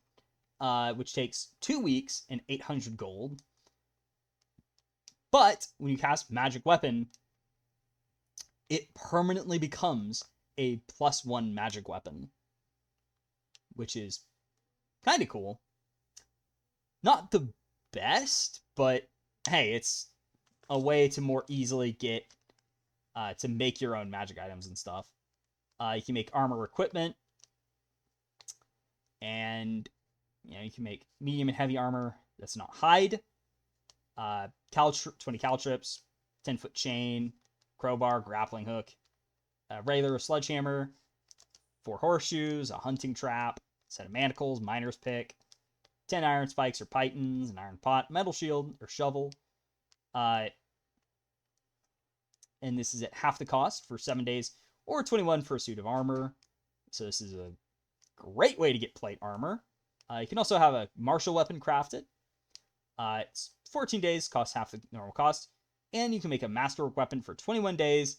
which takes 2 weeks and 800 gold. But when you cast Magic Weapon, it permanently becomes a +1 magic weapon, which is kind of cool. Not the best, but hey, it's a way to more easily get to make your own magic items and stuff. You can make armor equipment. And you can make medium and heavy armor that's not hide. 20 caltrips, 10-foot chain, crowbar, grappling hook, a regular sledgehammer, 4 horseshoes, a hunting trap, set of manacles, miner's pick, 10 iron spikes or pythons, an iron pot, metal shield or shovel. And this is at half the cost for 7 days, or 21 for a suit of armor. So this is a great way to get plate armor. You can also have a martial weapon crafted. It's 14 days, costs half the normal cost. And you can make a masterwork weapon for 21 days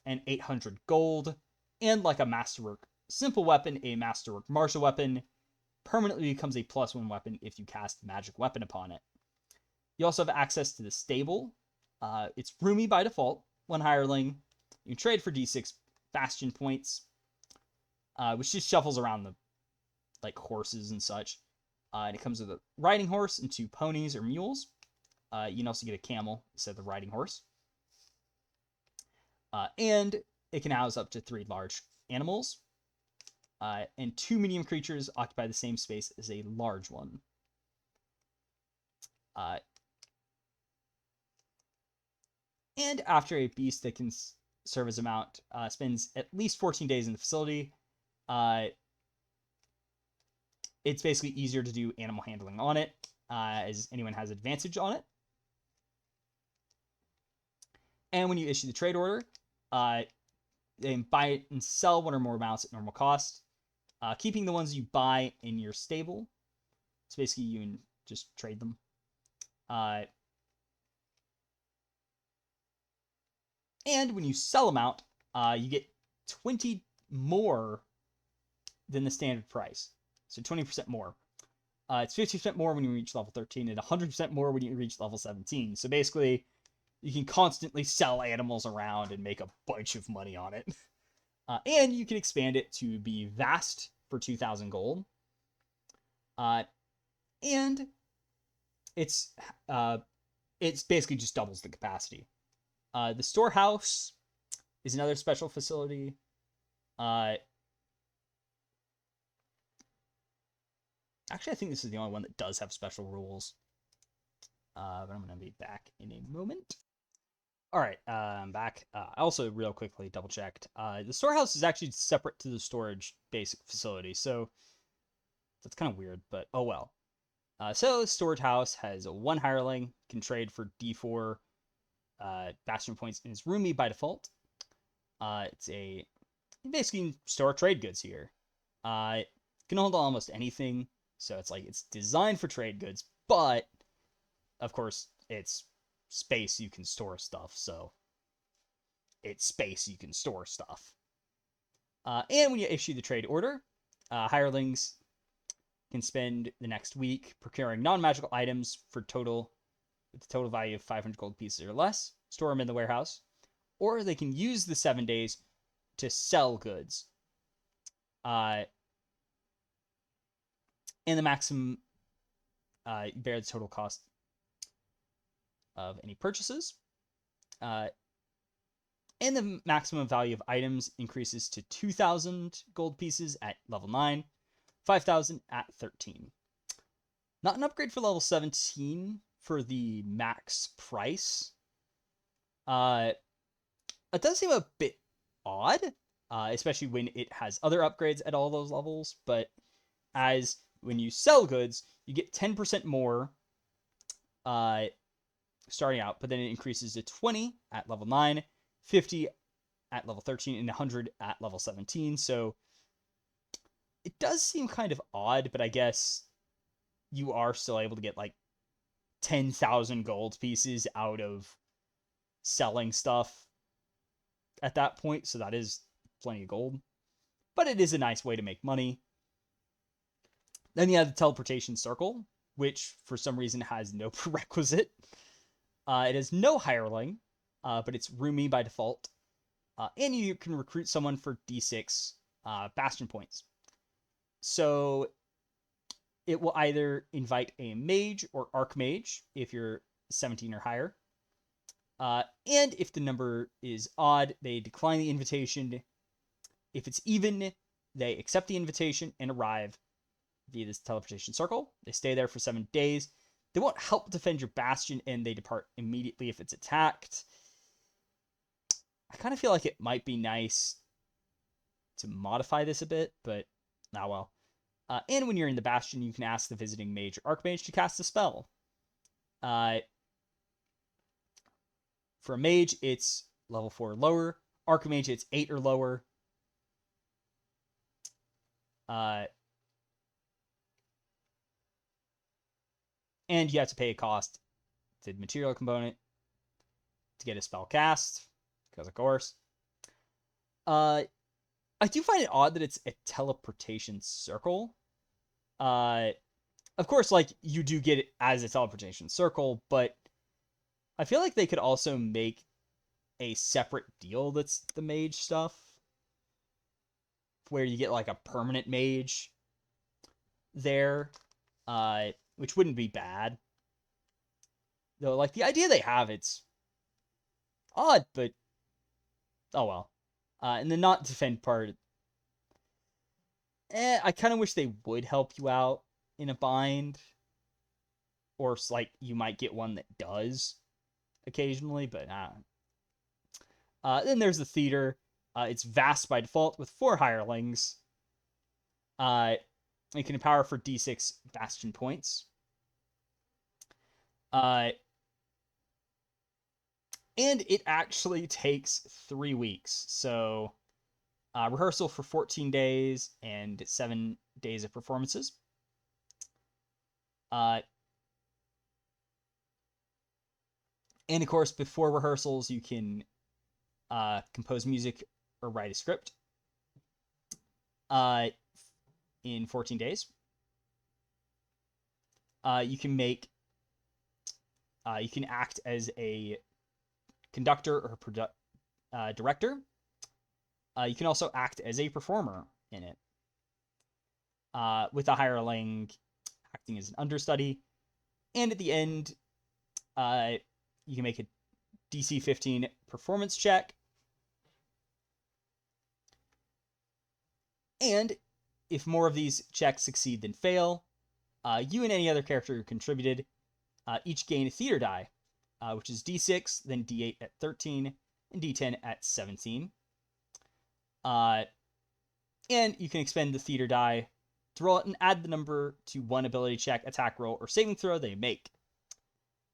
and 800 gold. And like a masterwork simple weapon, a masterwork martial weapon permanently becomes a +1 weapon if you cast magic weapon upon it. You also have access to the stable. It's roomy by default, 1 hireling. You can trade for d6 bastion points, which just shuffles around the horses and such. And it comes with a riding horse and 2 ponies or mules. You can also get a camel instead of the riding horse. And it can house up to 3 large animals. And 2 medium creatures occupy the same space as a large one. And after a beast that can serve as a mount spends at least 14 days in the facility, it's basically easier to do animal handling on it, as anyone has advantage on it. And when you issue the trade order, then buy and sell 1 or more mounts at normal cost, keeping the ones you buy in your stable. So basically you can just trade them. And when you sell a mount, you get 20 more than the standard price. So 20% more. It's 50% more when you reach level 13 and 100% more when you reach level 17. So basically, you can constantly sell animals around and make a bunch of money on it. And you can expand it to be vast for 2,000 gold. And it's basically just doubles the capacity. The storehouse is another special facility. Actually, I think this is the only one that does have special rules. But I'm going to be back in a moment. All right, I'm back. I also, real quickly, double-checked. The storehouse is actually separate to the storage basic facility, so that's kind of weird, but oh well. So the storage house has 1 hireling, can trade for D4 bastion points, and is roomy by default. You basically store trade goods here. It can hold almost anything, so it's designed for trade goods, but of course it's space you can store stuff, so it's space you can store stuff. And when you issue the trade order, hirelings can spend the next week procuring non-magical items with a total value of 500 gold pieces or less, store them in the warehouse, or they can use the 7 days to sell goods. And the maximum bear the total cost of any purchases. And the maximum value of items increases to 2,000 gold pieces at level 9, 5,000 at 13. Not an upgrade for level 17 for the max price. It does seem a bit odd, especially when it has other upgrades at all those levels, but as when you sell goods, you get 10% more starting out, but then it increases to 20 at level 9, 50 at level 13, and 100 at level 17. So it does seem kind of odd, but I guess you are still able to get 10,000 gold pieces out of selling stuff at that point, so that is plenty of gold. But it is a nice way to make money. Then you have the teleportation circle, which for some reason has no prerequisite. It has no hireling, but it's roomy by default. And you can recruit someone for D6 bastion points. So it will either invite a mage or archmage if you're 17 or higher. And if the number is odd, they decline the invitation. If it's even, they accept the invitation and arrive. via this teleportation circle. They stay there for 7 days. They won't help defend your bastion, and they depart immediately if it's attacked. I kind of feel like it might be nice to modify this a bit, but well. And when you're in the bastion, you can ask the visiting mage or archmage to cast a spell. For a mage, it's level 4 or lower. Archmage, it's 8 or lower. And you have to pay a cost to the material component to get a spell cast, because of course. I do find it odd that it's a teleportation circle. Of course, like, you do get it as a teleportation circle, but I feel like they could also make a separate deal that's the mage stuff, where you get, like, a permanent mage there, which wouldn't be bad. Though, like, the idea they have, it's odd, but oh well. And the not defend part, I kind of wish they would help you out in a bind. Or, like, you might get one that does occasionally, but then there's the theater. It's vast by default with 4 hirelings. You can empower for D6 bastion points. And it actually takes 3 weeks. So, rehearsal for 14 days and 7 days of performances. And of course, before rehearsals, you can compose music or write a script in 14 days. You can act as a conductor or director. You can also act as a performer in it. With a hireling acting as an understudy. And at the end, you can make a DC 15 performance check. And if more of these checks succeed than fail, you and any other character who contributed each gain a theater die, which is D6, then D8 at 13, and D10 at 17. And you can expend the theater die to roll it and add the number to one ability check, attack roll, or saving throw they make.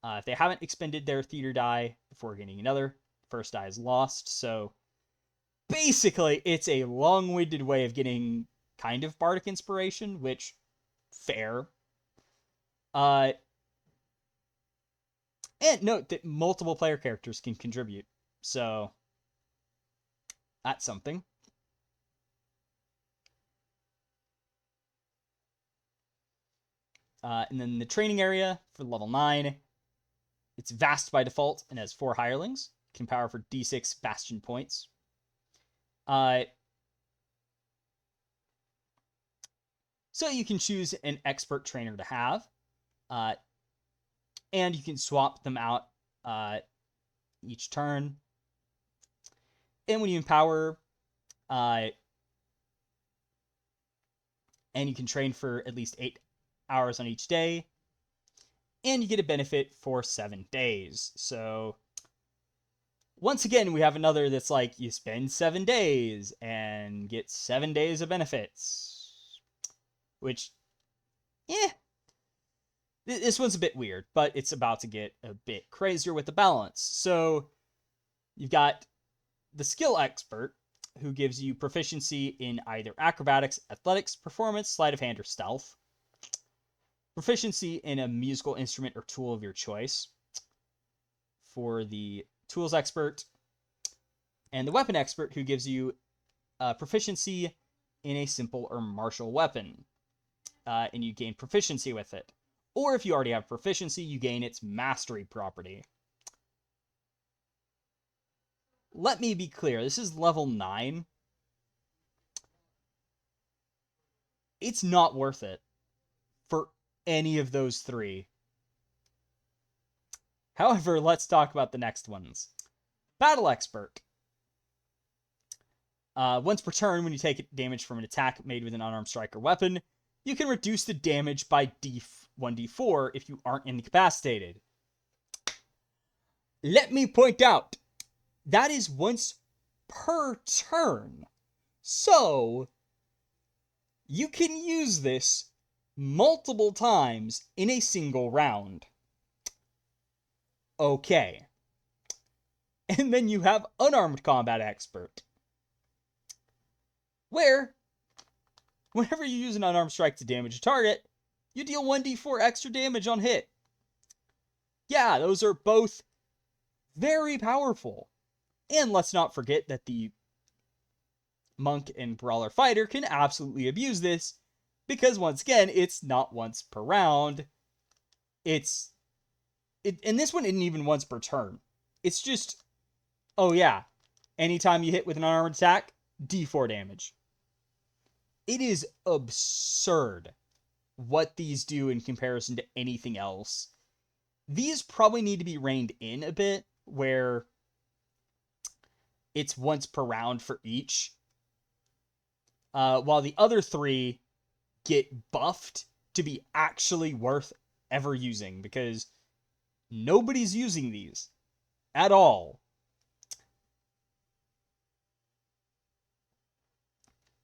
If they haven't expended their theater die before gaining another, first die is lost. So basically, it's a long-winded way of getting kind of bardic inspiration, which, fair. And note that multiple player characters can contribute. So that's something. And then the training area for level 9. It's vast by default and has 4 hirelings. Can power for D6 bastion points. So you can choose an expert trainer to have. And you can swap them out each turn. And when you empower, and you can train for at least 8 hours on each day. And you get a benefit for 7 days. So, once again, we have another that's like, you spend 7 days and get 7 days of benefits. Which, this one's a bit weird, but it's about to get a bit crazier with the balance. So, you've got the skill expert, who gives you proficiency in either acrobatics, athletics, performance, sleight of hand, or stealth. Proficiency in a musical instrument or tool of your choice for the tools expert. And the weapon expert, who gives you proficiency in a simple or martial weapon. And you gain proficiency with it. Or if you already have proficiency, you gain its mastery property. Let me be clear, this is level 9. It's not worth it for any of those 3. However, let's talk about the next ones. Battle Expert. Once per turn, when you take damage from an attack made with an unarmed strike or weapon, you can reduce the damage by 1d4 if you aren't incapacitated. Let me point out, that is once per turn. So, you can use this multiple times in a single round. Okay. And then you have Unarmed Combat Expert, where, whenever you use an unarmed strike to damage a target, you deal 1d4 extra damage on hit. Yeah, those are both very powerful. And let's not forget that the Monk and Brawler Fighter can absolutely abuse this, because once again, it's not once per round. And this one isn't even once per turn. It's just, oh yeah, anytime you hit with an unarmed attack, d4 damage. It is absurd what these do in comparison to anything else. These probably need to be reined in a bit, where it's once per round for each. While the other three get buffed to be actually worth ever using, because nobody's using these at all.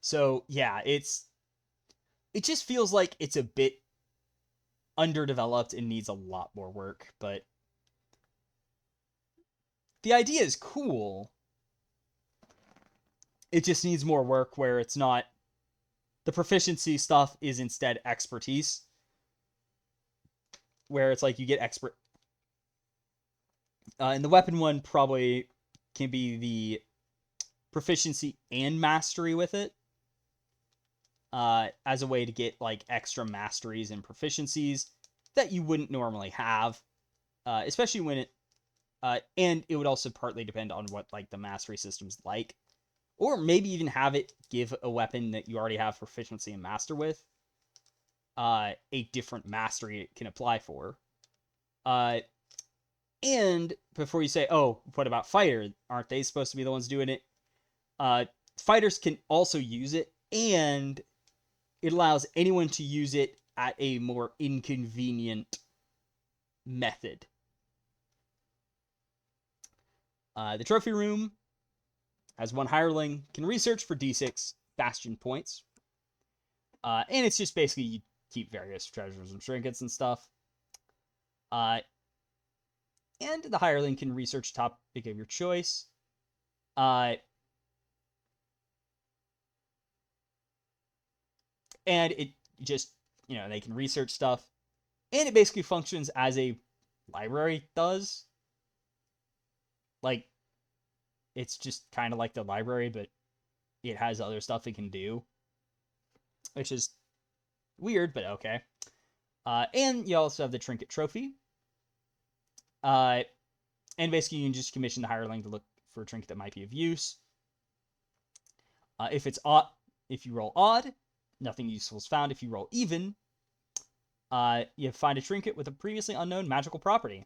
So yeah, it just feels like it's a bit underdeveloped and needs a lot more work, but the idea is cool. It just needs more work, where it's not, the proficiency stuff is instead expertise, where it's like you get expert. And the weapon one probably can be the proficiency and mastery with it, as a way to get like extra masteries and proficiencies that you wouldn't normally have, especially when it, and it would also partly depend on what like the mastery system's like, or maybe even have it give a weapon that you already have proficiency and master with, a different mastery it can apply for. And before you say, oh, what about fighter? Aren't they supposed to be the ones doing it? Fighters can also use it, and it allows anyone to use it at a more inconvenient method. The trophy room has one hireling, can research for d6 bastion points. And it's just basically you keep various treasures and trinkets and stuff. And the hireling can research a topic of your choice. And it just, they can research stuff. And it basically functions as a library does. Like, it's just kind of like the library, but it has other stuff it can do, which is weird, but okay. And you also have the trinket trophy. And basically you can just commission the hireling to look for a trinket that might be of use. If you roll odd, nothing useful is found. If you roll even, you find a trinket with a previously unknown magical property.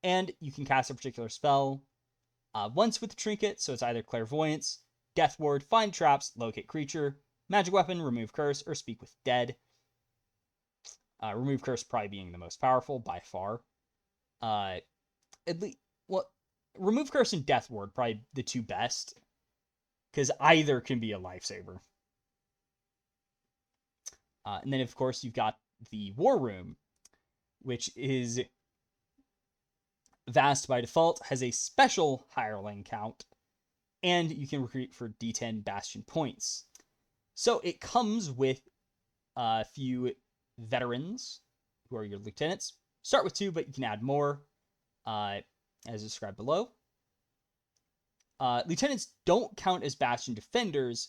And you can cast a particular spell once with the trinket, so it's either Clairvoyance, Death Ward, Find Traps, Locate Creature, Magic Weapon, Remove Curse, or Speak with Dead. Remove Curse probably being the most powerful by far. Remove Curse and Death Ward probably the two best, because either can be a lifesaver. And then, of course, you've got the War Room, which is vast by default, has a special hireling count, and you can recruit for D10 Bastion points. So it comes with a few veterans, who are your lieutenants. Start with 2, but you can add more, as described below. Lieutenants don't count as Bastion defenders,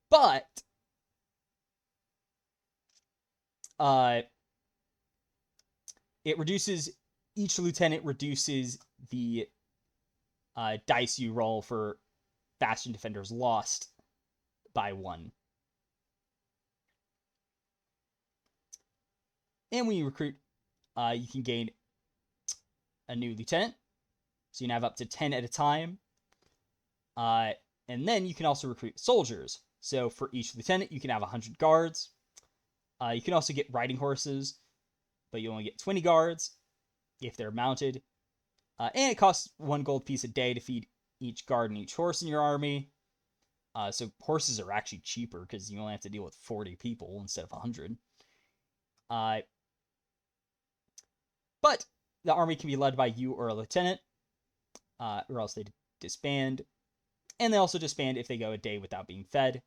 but each lieutenant reduces the dice you roll for Bastion defenders lost by 1. And when you recruit, you can gain a new lieutenant. So you can have up to 10 at a time. And then you can also recruit soldiers. So for each lieutenant, you can have 100 guards. You can also get riding horses, but you only get 20 guards if they're mounted. And it costs 1 gold piece a day to feed each guard and each horse in your army. So horses are actually cheaper because you only have to deal with 40 people instead of 100. But the army can be led by you or a lieutenant, or else they disband. And they also disband if they go a day without being fed.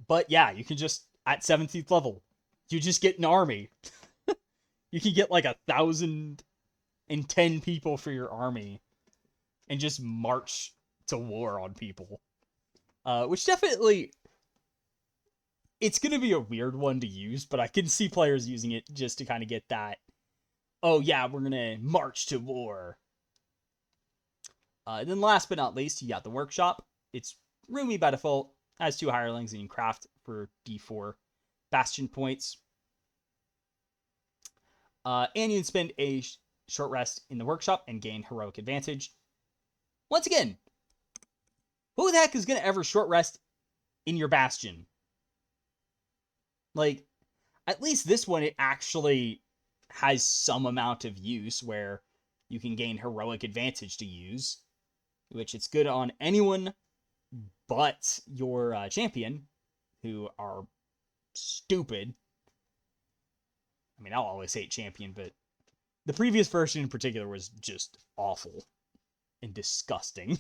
But yeah, you can just, at 17th level, you just get an army. You can get like 1,010 people for your army and just march to war on people. Which definitely, it's going to be a weird one to use, but I can see players using it just to kind of get that, oh yeah, we're going to march to war. Then last but not least, you got the workshop. It's roomy by default, has 2 hirelings, and you can craft for D4 Bastion points. And you can spend a short rest in the workshop and gain heroic advantage. Once again, who the heck is going to ever short rest in your Bastion? Like, at least this one, it actually has some amount of use where you can gain heroic advantage to use, which it's good on anyone but your champion, who are stupid. I mean, I'll always hate champion, but the previous version in particular was just awful and disgusting.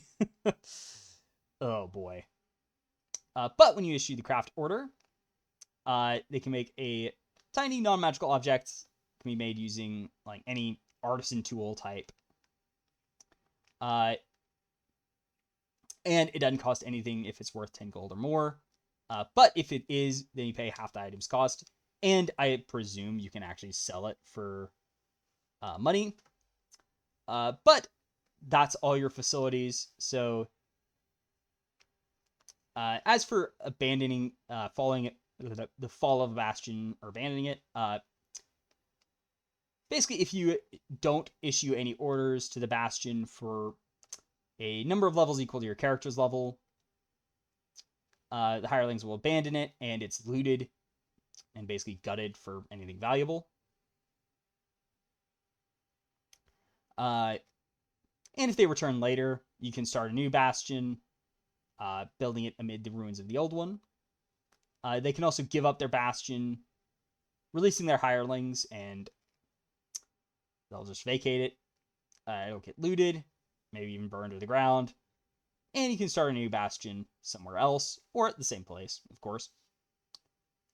Oh boy. But when you issue the craft order, they can make a tiny non-magical object. Can be made using like any artisan tool type. And it doesn't cost anything if it's worth 10 gold or more. But if it is, then you pay half the item's cost. And I presume you can actually sell it for money. But that's all your facilities. So as for abandoning, the fall of a bastion or abandoning it, basically if you don't issue any orders to the bastion for a number of levels equal to your character's level, the hirelings will abandon it, and it's looted and basically gutted for anything valuable. And if they return later, you can start a new bastion, building it amid the ruins of the old one. They can also give up their bastion, releasing their hirelings, and they'll just vacate it. It'll get looted, maybe even burned to the ground, and you can start a new bastion somewhere else, or at the same place, of course.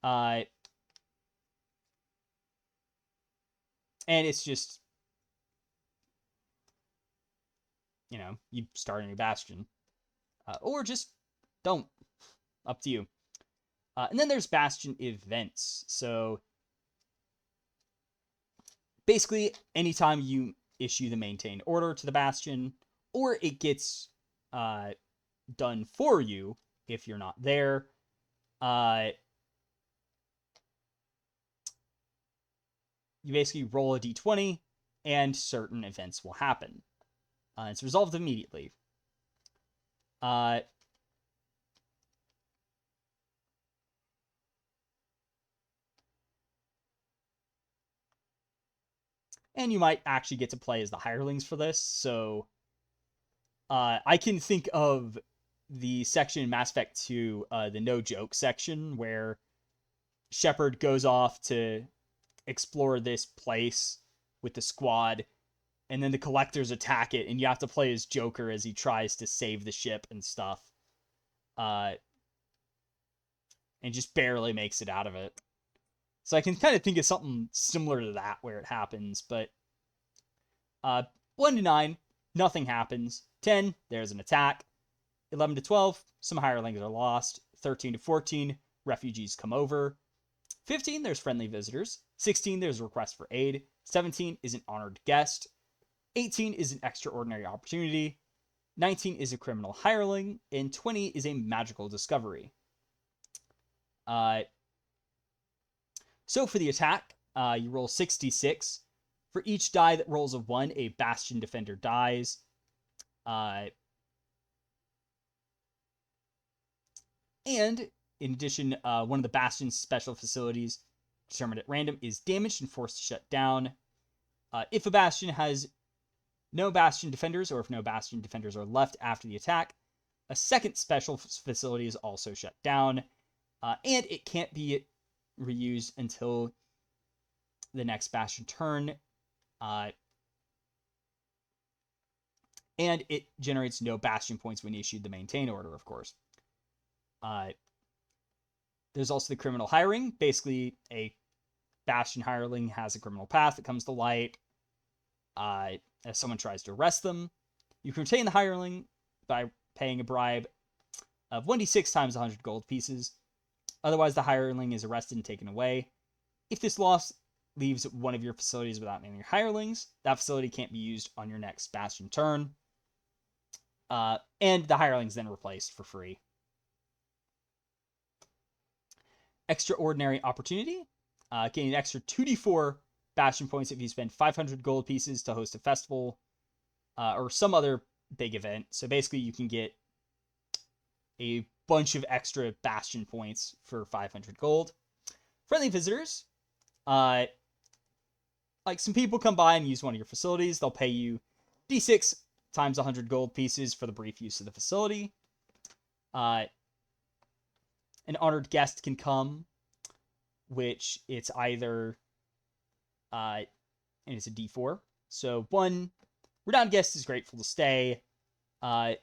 And it's just, you start a new bastion. Or just don't. Up to you. And then there's Bastion events. So basically, anytime you issue the maintained order to the Bastion, or it gets done for you if you're not there, you basically roll a d20, and certain events will happen. It's resolved immediately. And you might actually get to play as the hirelings for this. So I can think of the section in Mass Effect 2, the no joke section, where Shepard goes off to explore this place with the squad, and then the collectors attack it, and you have to play as Joker as he tries to save the ship and stuff. And just barely makes it out of it. So I can kind of think of something similar to that where it happens, but 1 to 9, nothing happens. 10, there's an attack. 11 to 12, some hirelings are lost. 13 to 14, refugees come over. 15, there's friendly visitors. 16, there's a request for aid. 17 is an honored guest. 18 is an extraordinary opportunity. 19 is a criminal hireling. And 20 is a magical discovery. So for the attack, you roll 66. For each die that rolls a 1, a Bastion defender dies. And in addition, one of the Bastion's special facilities determined at random is damaged and forced to shut down. If a Bastion has no Bastion defenders, or if no Bastion defenders are left after the attack, a second special facility is also shut down, and it can't be reused until the next Bastion turn, and it generates no Bastion points when issued the maintain order, of course. There's also the criminal hiring. Basically, a Bastion hireling has a criminal path that comes to light. As someone tries to arrest them, you can retain the hireling by paying a bribe of 1d6 times 100 gold pieces. Otherwise, the hireling is arrested and taken away. If this loss leaves one of your facilities without naming your hirelings, that facility can't be used on your next Bastion turn. And the hireling's then replaced for free. Extraordinary opportunity. Gain an extra 2d4 Bastion points if you spend 500 gold pieces to host a festival or some other big event. So basically, you can get a bunch of extra Bastion points for 500 gold. Friendly visitors. Like some people come by and use one of your facilities. They'll pay you d6 times 100 gold pieces for the brief use of the facility. An honored guest can come, which it's either, and it's a d4. So one renowned guest is grateful to stay, and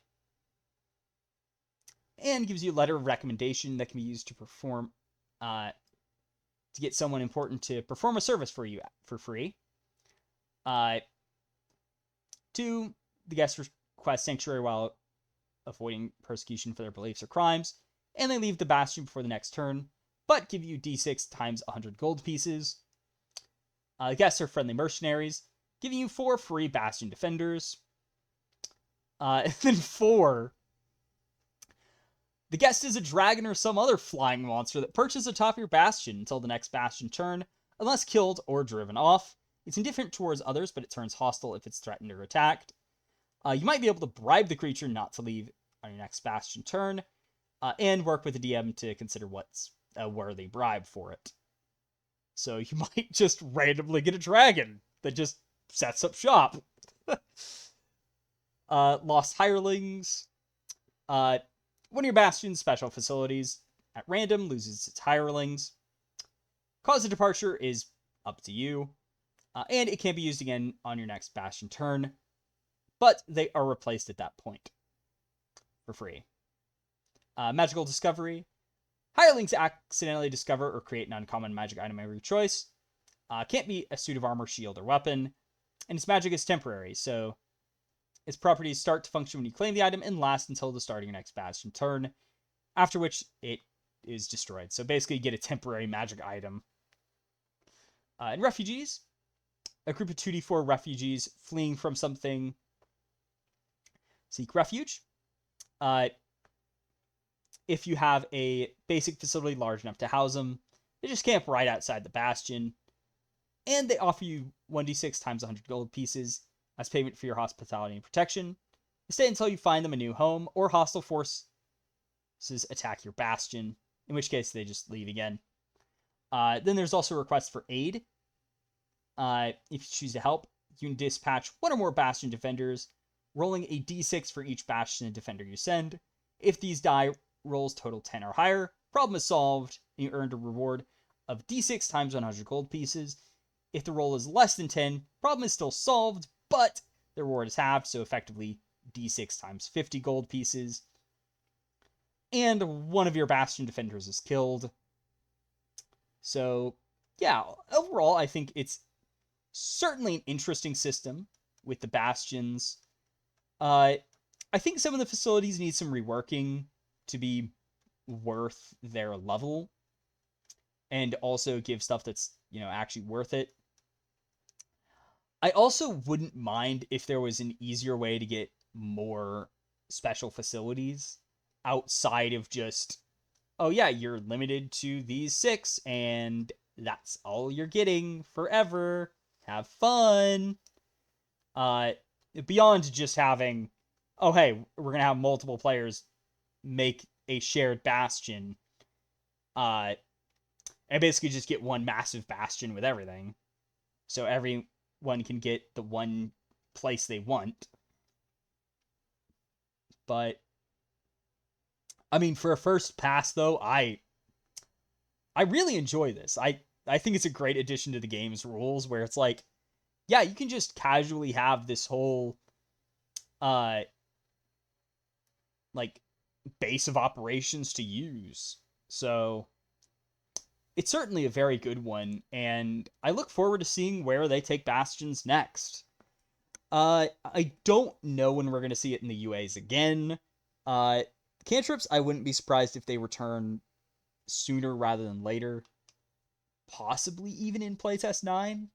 gives you a letter of recommendation that can be used to perform, to get someone important to perform a service for you for free. 2, the guest requests sanctuary while avoiding persecution for their beliefs or crimes, and they leave the Bastion before the next turn, but give you d6 times 100 gold pieces. Guests are friendly mercenaries, giving you 4 free Bastion defenders. And then 4, the guest is a dragon or some other flying monster that perches atop your Bastion until the next Bastion turn, unless killed or driven off. It's indifferent towards others, but it turns hostile if it's threatened or attacked. You might be able to bribe the creature not to leave on your next Bastion turn, and work with the DM to consider what's a worthy bribe for it. So you might just randomly get a dragon that just sets up shop. Lost hirelings. One of your Bastion's special facilities at random loses its hirelings. Cause of departure is up to you. And it can't be used again on your next Bastion turn, but they are replaced at that point for free. Magical discovery. Hirelings accidentally discover or create an uncommon magic item of your choice. Can't be a suit of armor, shield, or weapon. And its magic is temporary, so its properties start to function when you claim the item and last until the start of your next Bastion turn, after which it is destroyed. So basically you get a temporary magic item. And refugees. A group of 2d4 refugees fleeing from something seek refuge. If you have a basic facility large enough to house them, they just camp right outside the Bastion, and they offer you 1d6 times 100 gold pieces as payment for your hospitality and protection. Stay until you find them a new home, or hostile forces attack your Bastion, in which case they just leave again. Then there's also requests for aid. If you choose to help, you can dispatch one or more Bastion defenders, rolling a d6 for each Bastion defender you send. If these die rolls total 10 or higher, problem is solved, and you earned a reward of d6 times 100 gold pieces. If the roll is less than 10, problem is still solved, but the reward is halved, so effectively d6 times 50 gold pieces. And one of your Bastion defenders is killed. So, yeah, overall, I think it's certainly an interesting system with the Bastions. I think some of the facilities need some reworking to be worth their level, and also give stuff that's, actually worth it. I also wouldn't mind if there was an easier way to get more special facilities outside of just, oh yeah, you're limited to these 6, and that's all you're getting forever. Have fun. Beyond just having oh, hey, we're going to have multiple players make a shared Bastion, uh, and basically just get one massive Bastion with everything. So everyone can get the one place they want. But I mean, for a first pass though, I really enjoy this. I think it's a great addition to the game's rules where it's like, yeah, you can just casually have this whole uh like base of operations to use. So it's certainly a very good one, and I look forward to seeing where they take Bastions next. I don't know when we're gonna see it in the UAs again. Uh, Cantrips, I wouldn't be surprised if they return sooner rather than later. Possibly even in Playtest 9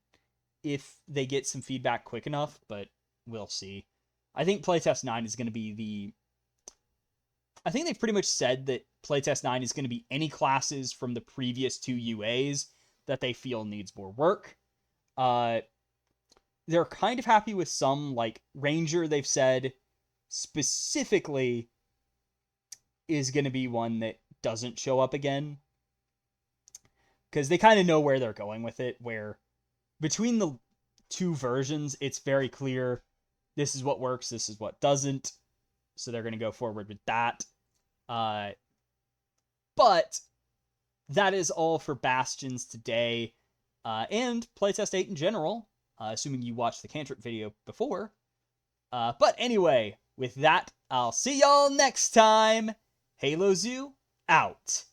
if they get some feedback quick enough, but we'll see. I think Playtest 9 is going to be the. I think they've pretty much said that Playtest 9 is going to be any classes from the previous two UAs that they feel needs more work. They're kind of happy with some, like Ranger, they've said specifically is going to be one that doesn't show up again. Because they kind of know where they're going with it, where between the two versions, it's very clear this is what works, this is what doesn't. So they're going to go forward with that. But that is all for Bastions today, and Playtest 8 in general, assuming you watched the Cantrip video before. But anyway, with that, I'll see y'all next time. Halo Zoo, out.